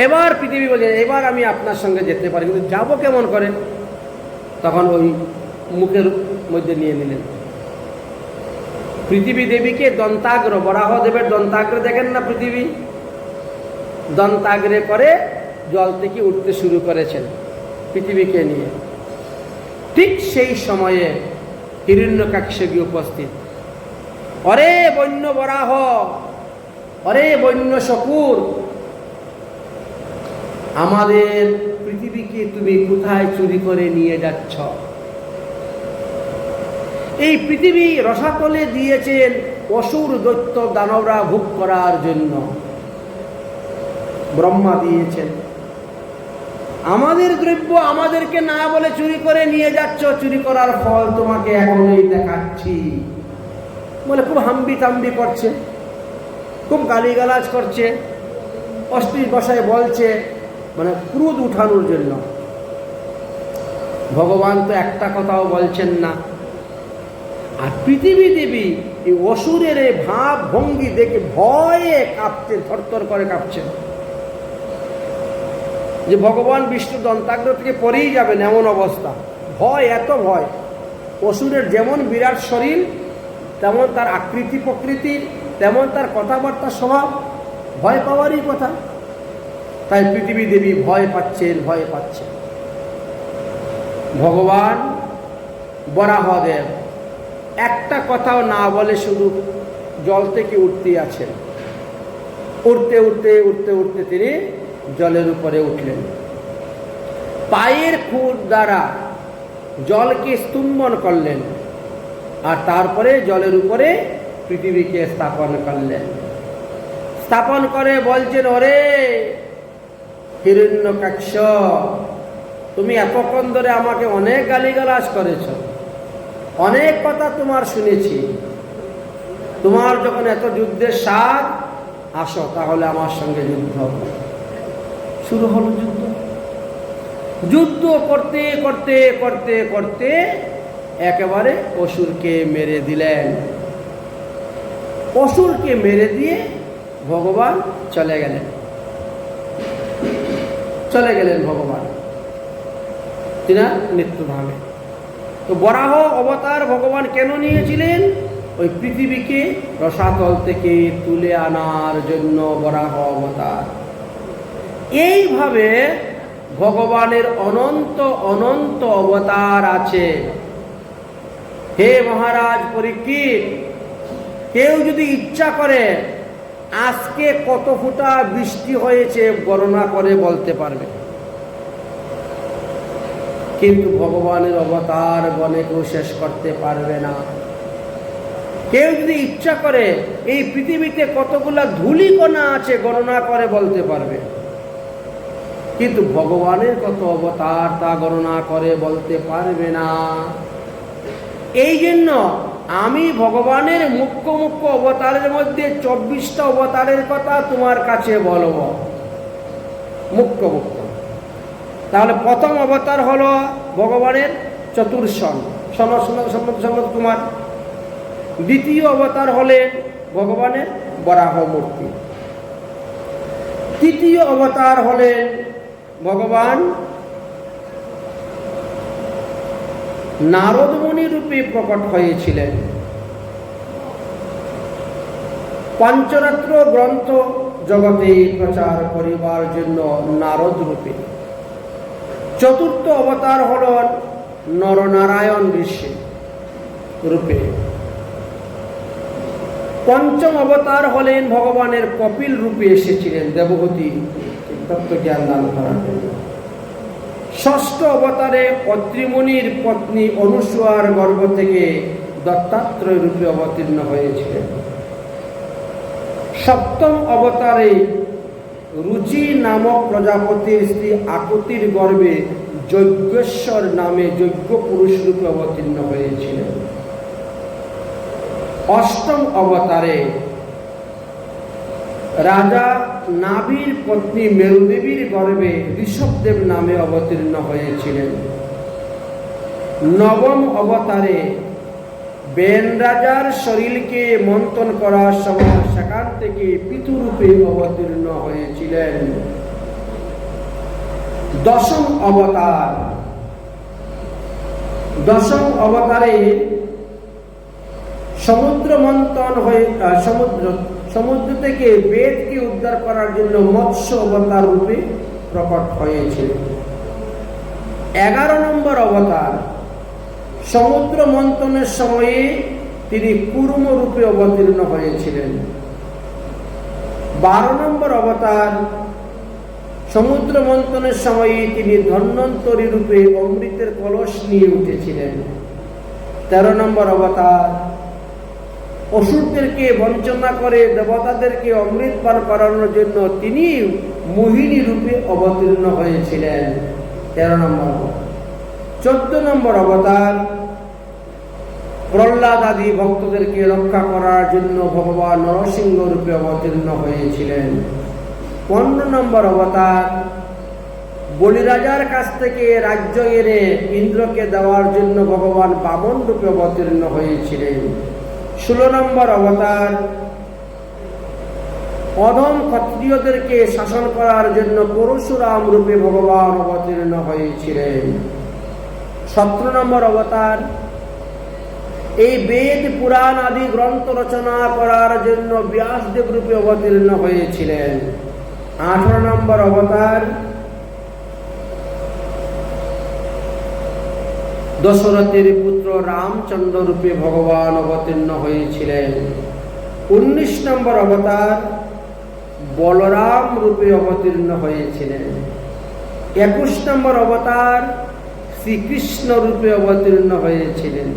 এবার পৃথিবী বলে, এবার আমি আপনার সঙ্গে যেতে পারি, কিন্তু যাবো কেমন করে? তখন ওই মুখের মধ্যে নিয়ে নিলেন পৃথিবী দেবীকে দন্তাগ্র, বরাহদেবের দন্তাগ্র দেখেন না পৃথিবী, দন্তাগ্রে করে জল থেকে উঠতে শুরু করেছেন পৃথিবীকে নিয়ে। ঠিক সেই সময়ে হিরণ্যকাশ্যপী উপস্থিত। অরে বন্য বরাহ, অরে বন্য শকুর, আমাদের পৃথিবীকে তুমি কোথায় চুরি করে নিয়ে যাচ্ছ? এই পৃথিবী রসাতলে দিয়েছেন অসুর দৈত্য দানবরা ভোগ করার জন্য, ব্রহ্মা দিয়েছেন। আমাদের দ্রব্য আমাদেরকে না বলে চুরি করে নিয়ে যাচ্ছ, চুরি করার ফল তোমাকে এখনই দেখাচ্ছি বলে খুব হাম্বি তাম্বি করছে, খুব গালিগালাজ করছে, অশ্লীল ভাষায় বলছে, মানে ক্রোধ উঠানোর জন্য। ভগবান তো একটা কথাও বলছেন না। আর পৃথিবী দেবী এই অসুরের ভাব ভঙ্গি দেখে ভয়ে কাঁপছে, থরথর করে কাঁপছেন, যে ভগবান বিষ্ণু দন্তাগ্র থেকে পরেই যাবেন এমন অবস্থা। ভয়, এত ভয়। অসুরের যেমন বিরাট শরীর, তেমন তার আকৃতি প্রকৃতি, তেমন তার কথাবার্তা স্বভাব, ভয় পাওয়ারই কথা। তাই পৃথিবী দেবী ভয় পাচ্ছেন, ভয় পাচ্ছেন। ভগবান বরাহদেব একটা কথাও না বলে শুধু জল থেকে উঠতে আছেন। উঠতে উঠতে উঠতে উঠতে তিনি জলের উপরে উঠলেন, পায়ের খুর দ্বারা জলকে স্তম্ভন করলেন, আর তারপরে জলের উপরে পৃথিবীকে স্থাপন করলেন। স্থাপন করে বলছেন, ওরে হিরণ্যকাক্ষ, তুমি এতক্ষণ ধরে আমাকে অনেক গালিগালাজ করেছ, অনেক কথা তোমার শুনেছি, তোমার যখন এত যুদ্ধের স্বাদ, আসো তাহলে আমার সঙ্গে যুদ্ধ। শুরু হলো যুদ্ধ। যুদ্ধ করতে করতে করতে করতে একেবারে অসুরকে মেরে দিলেন। অসুরকে মেরে দিয়ে ভগবান চলে গেলেন। চলে গেলেন ভগবান তিনার নিত্যধামে। তো বরাহ অবতার ভগবান কেন নিয়েছিলেন? ওই পৃথিবীকে রসাতল থেকে তুলে আনার জন্য বরাহ অবতার। এইভাবে ভগবানের অনন্ত অনন্ত অবতার আছে। হে মহারাজ পরীক্ষিত, কেউ যদি ইচ্ছা করে আজকে কত ফোঁটা বৃষ্টি হয়েছে গণনা করে বলতে পারবে, কিন্তু ভগবানের অবতার গণে কেউ শেষ করতে পারবে না। কেউ যদি ইচ্ছা করে এই পৃথিবীতে কতগুলা ধূলিকণা আছে গণনা করে বলতে পারবে, কিন্তু ভগবানের কত অবতার তা গণনা করে বলতে পারবে না। এই জন্য আমি ভগবানের মুখ্য মুখ্য অবতারের মধ্যে 24টা অবতারের কথা তোমার কাছে বলবো, মুখ্য মুখ্য। তাহলে প্রথম অবতার হলো ভগবানের চতুর্শন সনৎ কুমার। দ্বিতীয় অবতার হলেন ভগবানের বরাহ মূর্তি। তৃতীয় অবতার হলেন ভগবান নারদ মুনি রূপে প্রকট হয়েছিলেন। পঞ্চরাত্র গ্রন্থ জগতে প্রচার করিবার জন্য নারদ রূপে। চতুর্থ অবতার হলেন নরনারায়ণ ঋষি রূপে। পঞ্চম অবতার হলেন ভগবানের কপিল রূপে এসেছিলেন দেবহূতি তত্ত্বজ্ঞান দান করার জন্য। ষষ্ঠ অবতারে অত্রিমুনির পত্নী অনুসূয়ার গর্ভ থেকে দত্তাত্রেয় রূপে অবতীর্ণ হয়েছিলেন। সপ্তম অবতারে রুচি নামক প্রজাপতির স্ত্রী আকুতির গর্ভে যজ্ঞেশ্বর নামে যজ্ঞ পুরুষ রূপে অবতীর্ণ হয়েছিলেন। অষ্টম অবতারে রাজা নাভির পত্নী মেরুদেবীর গর্ভে ঋষভদেব নামে অবতীর্ণ হয়েছিলেন। নবম অবতারে বেন রাজার শরীরকে মন্থন করার সময় সেখান থেকে পিতৃরূপে অবতীর্ণ হয়েছিলেন। দশম অবতারে সমুদ্র মন্থন হয়ে সমুদ্র থেকে বেদকে উদ্ধার করার জন্য মৎস্য অবতার রূপে প্রকট হয়েছিলেন। 11 নম্বর অবতার সমুদ্র মন্থনের সময়ে তিনি কুর্ম রূপে অবতীর্ণ হয়েছিলেন। 12 নম্বর অবতার সমুদ্র মন্থনের সময়ে তিনি ধন্বন্তরী রূপে অমৃতের কলস নিয়ে উঠেছিলেন। 13 নম্বর অবতার অসুরদেরকে বঞ্চনা করে দেবতাদেরকে অমৃত পান করানোর জন্য তিনি মোহিনী রূপে অবতীর্ণ হয়েছিলেন। 13 নম্বর। 14 নম্বর অবতার প্রহ্লাদ আদি ভক্তদেরকে রক্ষা করার জন্য ভগবান নরসিংহ রূপে অবতীর্ণ হয়েছিলেন। 15 নম্বর অবতার বলিরাজার কাছ থেকে রাজ্য এনে ইন্দ্রকে দেওয়ার জন্য ভগবান বামন রূপে অবতীর্ণ হয়েছিলেন। 16 নম্বর অবতার অধম ক্ষত্রিয়দেরকে শাসন করার জন্য পরশুরাম রূপে ভগবান অবতীর্ণ হয়েছিলেন। 17 নম্বর অবতার এই বেদ পুরাণ আদি গ্রন্থ রচনা করার জন্য ব্যাসদেব রূপে অবতীর্ণ হয়েছিলেন। 18 নম্বর অবতার দশরথের পুত্র রামচন্দ্র রূপে ভগবান অবতীর্ণ হয়েছিলেন। 19 নম্বর অবতার বলরাম রূপে অবতীর্ণ হয়েছিলেন। 21 নম্বর অবতার শ্রীকৃষ্ণ রূপে অবতীর্ণ হয়েছিলেন।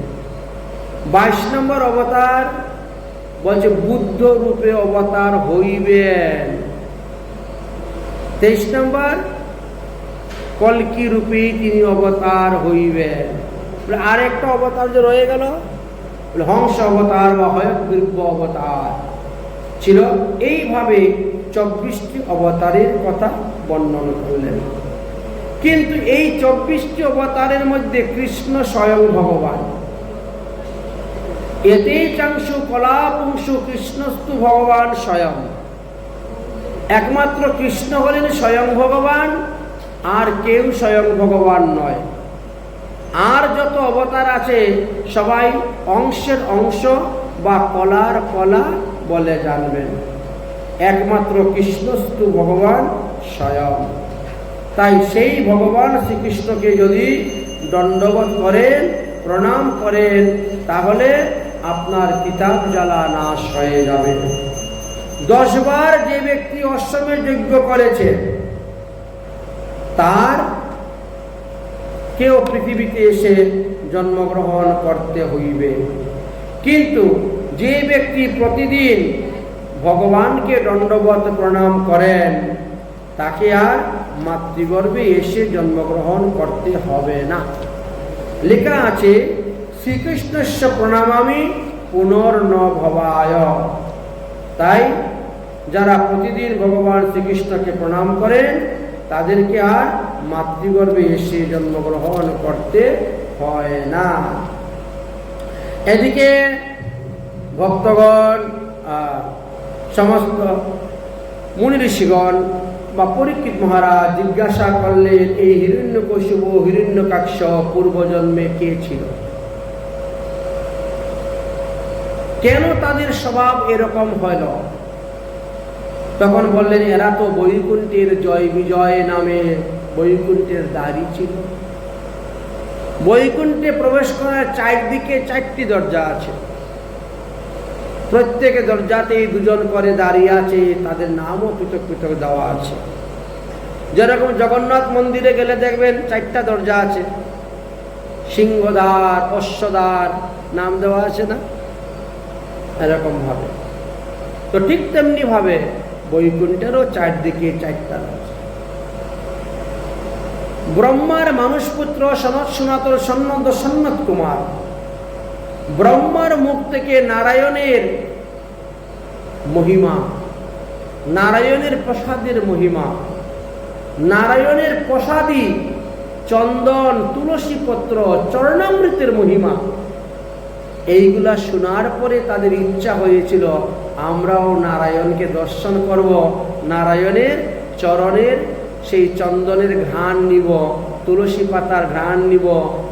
22 নম্বর অবতার বলছে বুদ্ধ রূপে অবতার হইবেন। 23 নম্বর কল্কি রূপে তিনি অবতার হইবেন। আর একটা অবতার যে রয়ে গেল হংস অবতার বা হয়গ্রীব অবতার ছিল। এইভাবে 24টি অবতারের কথা বর্ণনা করলেন। কিন্তু এই 24টি অবতারের মধ্যে কৃষ্ণ স্বয়ং ভগবান। এতে চাংশু কলা পুংশু কৃষ্ণস্তু ভগবান স্বয়ং। একমাত্র কৃষ্ণ হলেন স্বয়ং ভগবান, আর কেউ স্বয়ং ভগবান নয়। আর যত অবতার আছে সবাই অংশের অংশ বা কলার কলা বলে জানবেন। একমাত্র কৃষ্ণস্তু ভগবান স্বয়ং। তাই সেই ভগবান শ্রীকৃষ্ণকে যদি দণ্ডবত করেন, প্রণাম করেন, তাহলে আপনার কিতাব জ্বালা নাশ হয়ে যাবে। 10 বার যে ব্যক্তি অশ্বমেধ যজ্ঞ করেছে তার কেউ পৃথিবীতে এসে জন্মগ্রহণ করতে হইবে। কিন্তু যে ব্যক্তি প্রতিদিন ভগবানকে দণ্ডবত প্রণাম করেন তাকে আর মাতৃগর্ভে এসে জন্মগ্রহণ করতে হবে না। লেখা আছে শ্রীকৃষ্ণস্য প্রণামামি পুনর্ন ভবায়। তাই যারা প্রতিদিন ভগবান শ্রীকৃষ্ণকে প্রণাম করেন তাদেরকে আর মাতৃগর্ভে এসে জন্মগ্রহণ করতে হয় না। এদিকে ভক্তগণ সমস্ত মুনি ঋষিগণ বা পরীক্ষিত মহারাজ জিজ্ঞাসা করলেন, এই হিরণ্যকশিপু হিরণ্যকাক্ষ পূর্বজন্মে কে ছিল? কেন তাদের স্বভাব এরকম হল? তখন বললেন, এরা তো বৈকুণ্ঠের জয় বিজয় নামে বৈকুণ্ঠের দ্বারী ছিল। বৈকুণ্ঠে প্রবেশ করার চারদিকে 4টি দরজা আছে, প্রত্যেক দরজাতেই 2 জন করে দাঁড়িয়ে আছে, তাদের নামও পৃথক পৃথক দেওয়া আছে। যেরকম জগন্নাথ মন্দিরে গেলে দেখবেন 4টা দরজা আছে, সিংহদ্বার, অশ্বদ্বার নাম দেওয়া আছে না, এরকম ভাবে। তো ঠিক তেমনি ভাবে বৈকুণ্ঠেরও চারদিকে 4টা দরজা। ব্রহ্মার মানুষপুত্র সনত সনাতন সন্নত সন্নত কুমার, ব্রহ্মার মুখ থেকে নারায়ণের মহিমা, নারায়ণের প্রসাদের মহিমা, নারায়ণের প্রসাদী চন্দন তুলসী পত্র চরণামৃতের মহিমা, এইগুলা শোনার পরে তাদের ইচ্ছা হয়েছিল আমরাও নারায়ণকে দর্শন করব, নারায়ণের চরণের সেই চন্দনের ঘ্রাণ নিব, তুলসী পাতার ঘ্রাণ নিব,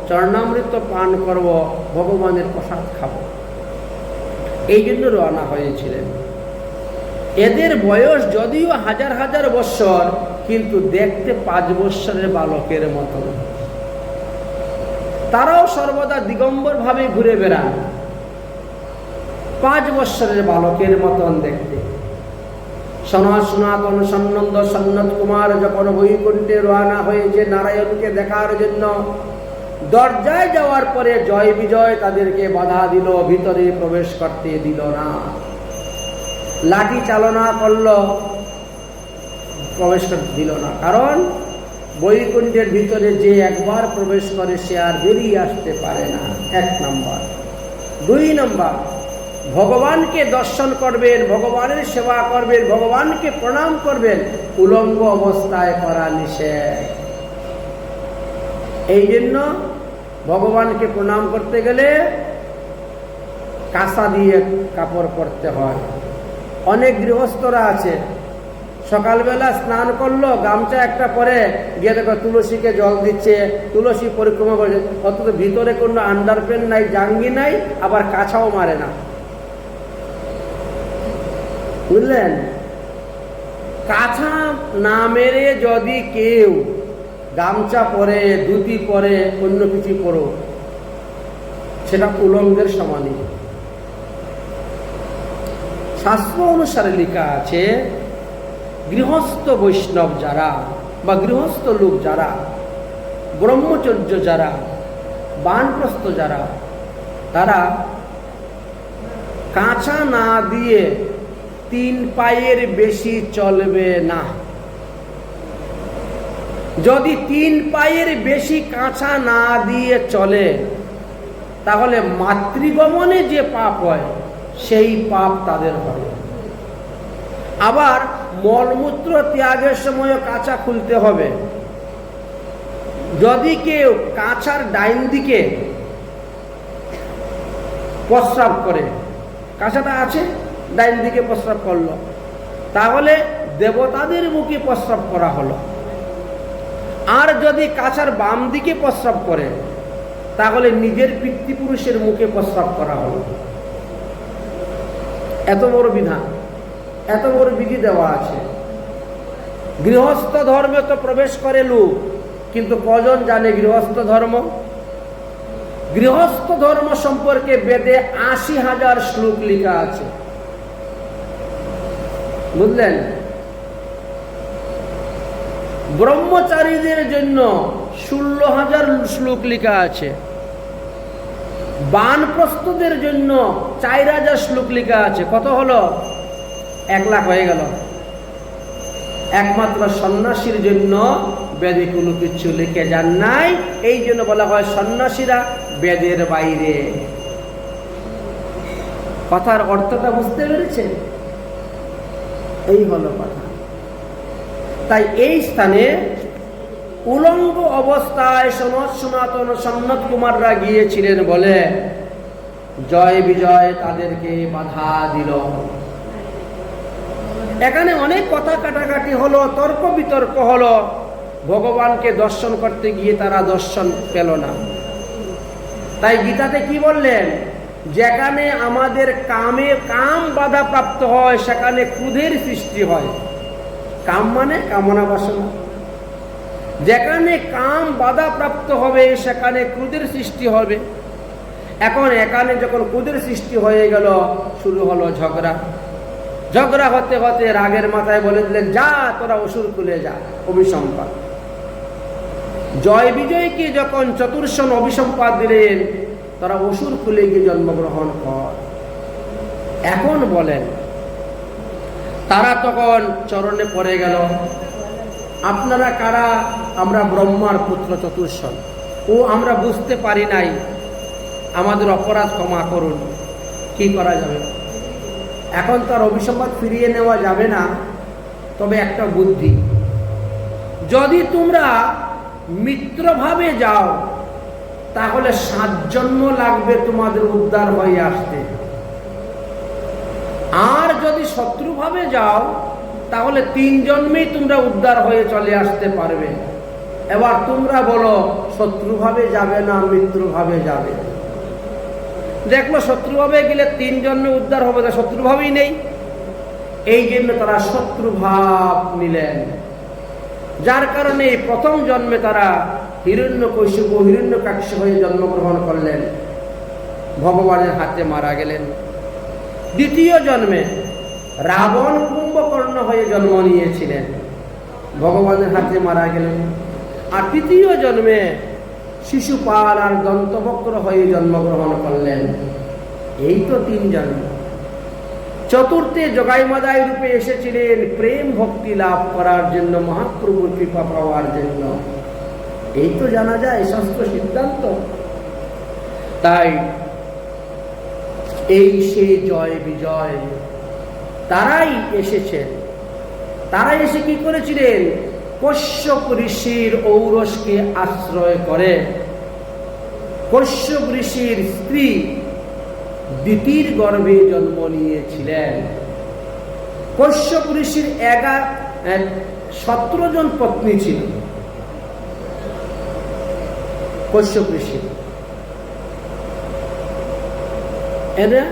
চরণামৃত পান করব, ভগবানের প্রসাদ খাব। এই জন্য রওনা হয়েছিলেন। এদের বয়স যদিও হাজার হাজার বৎসর, কিন্তু দেখতে 5 বৎসরের বালকের মতো। তারাও সর্বদা দিগম্বর ভাবে ঘুরে বেড়ান, 5 বৎসরের বালকের মতন দেখতে। সনাতন সন্নন্দ সন্নত কুমার যখন বৈকুণ্ঠে রওনা হয়েছে নারায়ণকে দেখার জন্য, দরজায় যাওয়ার পরে জয় বিজয় তাদেরকে বাধা দিল, ভিতরে প্রবেশ করতে দিল না, লাঠি চালনা করল, প্রবেশ করতে দিল না। কারণ বৈকুণ্ঠের ভিতরে যে একবার প্রবেশ করে সে আর বেরিয়ে আসতে পারে না, 1 নম্বর। 2 নম্বর, ভগবানকে দর্শন করবেন, ভগবানের সেবা করবেন, ভগবানকে প্রণাম করবেন, উলঙ্গ অবস্থায় করা নিষেধ। এই জন্য ভগবানকে প্রণাম করতে গেলে কাঁসা দিয়ে কাপড় পরতে হয়। অনেক গৃহস্থরা আছে সকালবেলা স্নান করলো, গামছা একটা পরে গিয়ে দেখো তুলসীকে জল দিচ্ছে, তুলসী পরিক্রমা করছে, অথচ ভিতরে কোনো আন্ডারপ্যান্ট নাই, জাঙ্গি নাই, আবার কাছাও মারে না। বুঝলেন? কাছা না মেরে যদি কেউ গামছা পরে, ধুতি পরে, অন্য কিছু পরো, সেটা উলঙ্গের সমানই। শাস্ত্র অনুসারে লেখা আছে, গৃহস্থ বৈষ্ণব যারা বা গৃহস্থ লোক যারা, ব্রহ্মচর্য যারা, বানপ্রস্থ যারা, তারা কাঁচা না দিয়ে 3 পায়ের বেশি চলবে না। যদি 3 পায়ের বেশি কাঁচা না দিয়ে চলে, তাহলে মাতৃগমনে যে পাপ হয় সেই পাপ তাদের হবে। আবার মলমূত্র ত্যাগের সময় কাঁচা খুলতে হবে। যদি কেউ কাঁচার ডাইন দিকে প্রস্রাব করে, কাঁচাটা আছে, ডাইন দিকে প্রস্রাব করলো, তাহলে দেবতাদের মুখে প্রস্রাব করা হলো। আর যদি কাঁচার বাম দিকে প্রস্রাব করে, তাহলে নিজের পিতৃপুরুষের মুখে প্রস্রাব করা হলো। এত বড় বিধান, এত বড় বিধি দেওয়া আছে। গৃহস্থ ধর্মে তো প্রবেশ করে লোক, কিন্তু কজন জানে গৃহস্থ ধর্ম? গৃহস্থ ধর্ম সম্পর্কে বেদে 80,000 শ্লোক লেখা আছে। বুঝলেন? ব্রহ্মচারীদের জন্য 16,000 শ্লোক লেখা আছে। বানপ্রস্থদের জন্য 4,000 শ্লোক লেখা আছে। কত হলো? 1 লাখ হয়ে গেল। একমাত্র সন্ন্যাসীর জন্য বেদে কোনো কিছু লিখে যান নাই। এই জন্য বলা হয় সন্ন্যাসীরা বেদের বাইরে। কথার অর্থটা বুঝতে পেরেছেন? এই হলো কথা। তাই এই স্থানে উলঙ্গ অবস্থায় সনাতন সন্নত কুমাররা গিয়েছিলেন বলে জয় বিজয় তাদেরকে বাধা দিল। এখানে অনেক কথা কাটাকাটি হলো, তর্ক বিতর্ক হলো। ভগবানকে দর্শন করতে গিয়ে তারা দর্শন পেল না। তাই গীতাতে কি বললেন? যেখানে আমাদের কাম বাধা প্রাপ্ত হয় সেখানে ক্রোধের সৃষ্টি হয়। কাম মানে কামনা বাসনা। যেখানে কাম বাধা প্রাপ্ত হবে সেখানে ক্রোধের সৃষ্টি হবে। এখন এখানে যখন ক্রোধের সৃষ্টি হয়ে গেল, শুরু হলো ঝগড়া। ঝগড়া হতে হতে রাগের মাথায় বলে দিলেন, যা তোরা অসুর কুলে যা, অভিসম্পাদ। জয় বিজয়কে যখন চতুর্শন অভিসম্পাদ দিলেন, তারা অসুর কুলে গিয়ে জন্মগ্রহণ কর। এখন বলেন, তারা তখন চরণে পড়ে গেল, আপনারা কারা? আমরা ব্রহ্মার পুত্র চতুর্শন। ও আমরা বুঝতে পারি নাই, আমাদের অপরাধ ক্ষমা করুন। কি করা যাবে? এখন তার অভিসম্পাদ ফিরিয়ে নেওয়া যাবে না, তবে একটা বুদ্ধি। যদি তোমরা মিত্রভাবে যাও তাহলে 7 জন্ম লাগবে তোমাদের উদ্ধার হয়ে আসতে। আর যদি শত্রুভাবে যাও তাহলে 3 জন্মেই তোমরা উদ্ধার হয়ে চলে আসতে পারবে। এবার তোমরা বলো, শত্রুভাবে যাবে না মিত্রভাবে যাবে? দেখলো শত্রুভাবে গেলে 3 জন্মে উদ্ধার হবে না, শত্রুভাবেই নেই। এই জন্য তারা শত্রুভাব নিলেন। যার কারণে প্রথম জন্মে তারা হিরণ্যকশিপ ও হিরণ্যকাক্ষ হয়ে জন্মগ্রহণ করলেন, ভগবানের হাতে মারা গেলেন। দ্বিতীয় জন্মে রাবণ কুম্ভকর্ণ হয়ে জন্ম নিয়েছিলেন, ভগবানের হাতে মারা গেলেন। আর তৃতীয় জন্মে শিশুপাল আর দন্তবক্র হয়ে জন্মগ্রহণ করলেন। এই তো 3 জন্ম। চতুর্থে জগাইমাদাই রূপে এসেছিলেন প্রেম ভক্তি লাভ করার জন্য, মহাপ্রভুর কৃপা পাওয়ার জন্য। এই তো জানা যায় শাস্ত্র সিদ্ধান্ত। তাই এই সে জয় বিজয়, তারাই এসেছেন। তারাই এসে কি করেছিলেন? কশ্যপ ঋষির ঔরসকে আশ্রয় করে কশ্যপ ঋষির স্ত্রী দিতির গর্ভে জন্ম নিয়েছিলেন। কশ্যপ ঋষির 17 জন পত্নী ছিল। কশ্যপ ঋষি এরা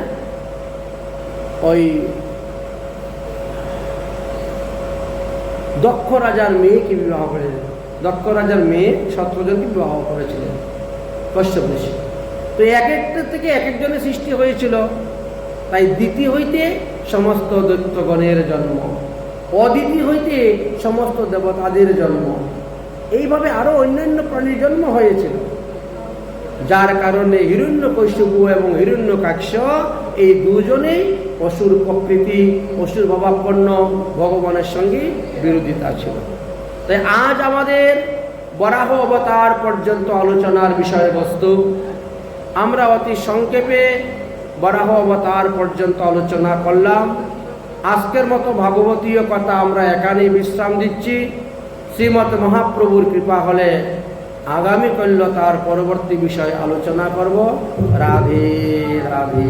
ওই দক্ষ রাজার মেয়েকে বিবাহ করেছিলেন। দক্ষ রাজার মেয়ে 17 জনকে বিবাহ করেছিলেন কশ্যপ ঋষি। তো এক একটা থেকে এক একজনের সৃষ্টি হয়েছিল। তাই দ্বিতীয় হইতে সমস্ত দৈত্যগণের জন্ম, অদিতি হইতে সমস্ত দেবতাদের জন্ম, এইভাবে আরো অন্যান্য প্রাণীর জন্ম হয়েছিল। যার কারণে হিরণ্যকশিপু এবং হিরণ্যকাক্ষ এই দুজনেই অসুর প্রকৃতি, অসুর ভাবাপন্ন, ভগবানের সঙ্গে বিরোধিতা ছিল। তাই আজ আমাদের বরাহ অবতার পর্যন্ত আলোচনার বিষয়বস্তু। আমরা অতি সংক্ষেপে বরাহ অবতার পর্যন্ত আলোচনা করলাম। আজকের মতো ভাগবতীয় কথা আমরা এখানেই বিশ্রাম দিচ্ছি। শ্রীমৎ মহাপ্রভুর কৃপা হলে আগামীকাল তার পরবর্তী বিষয় আলোচনা করব। রাধে রাধে।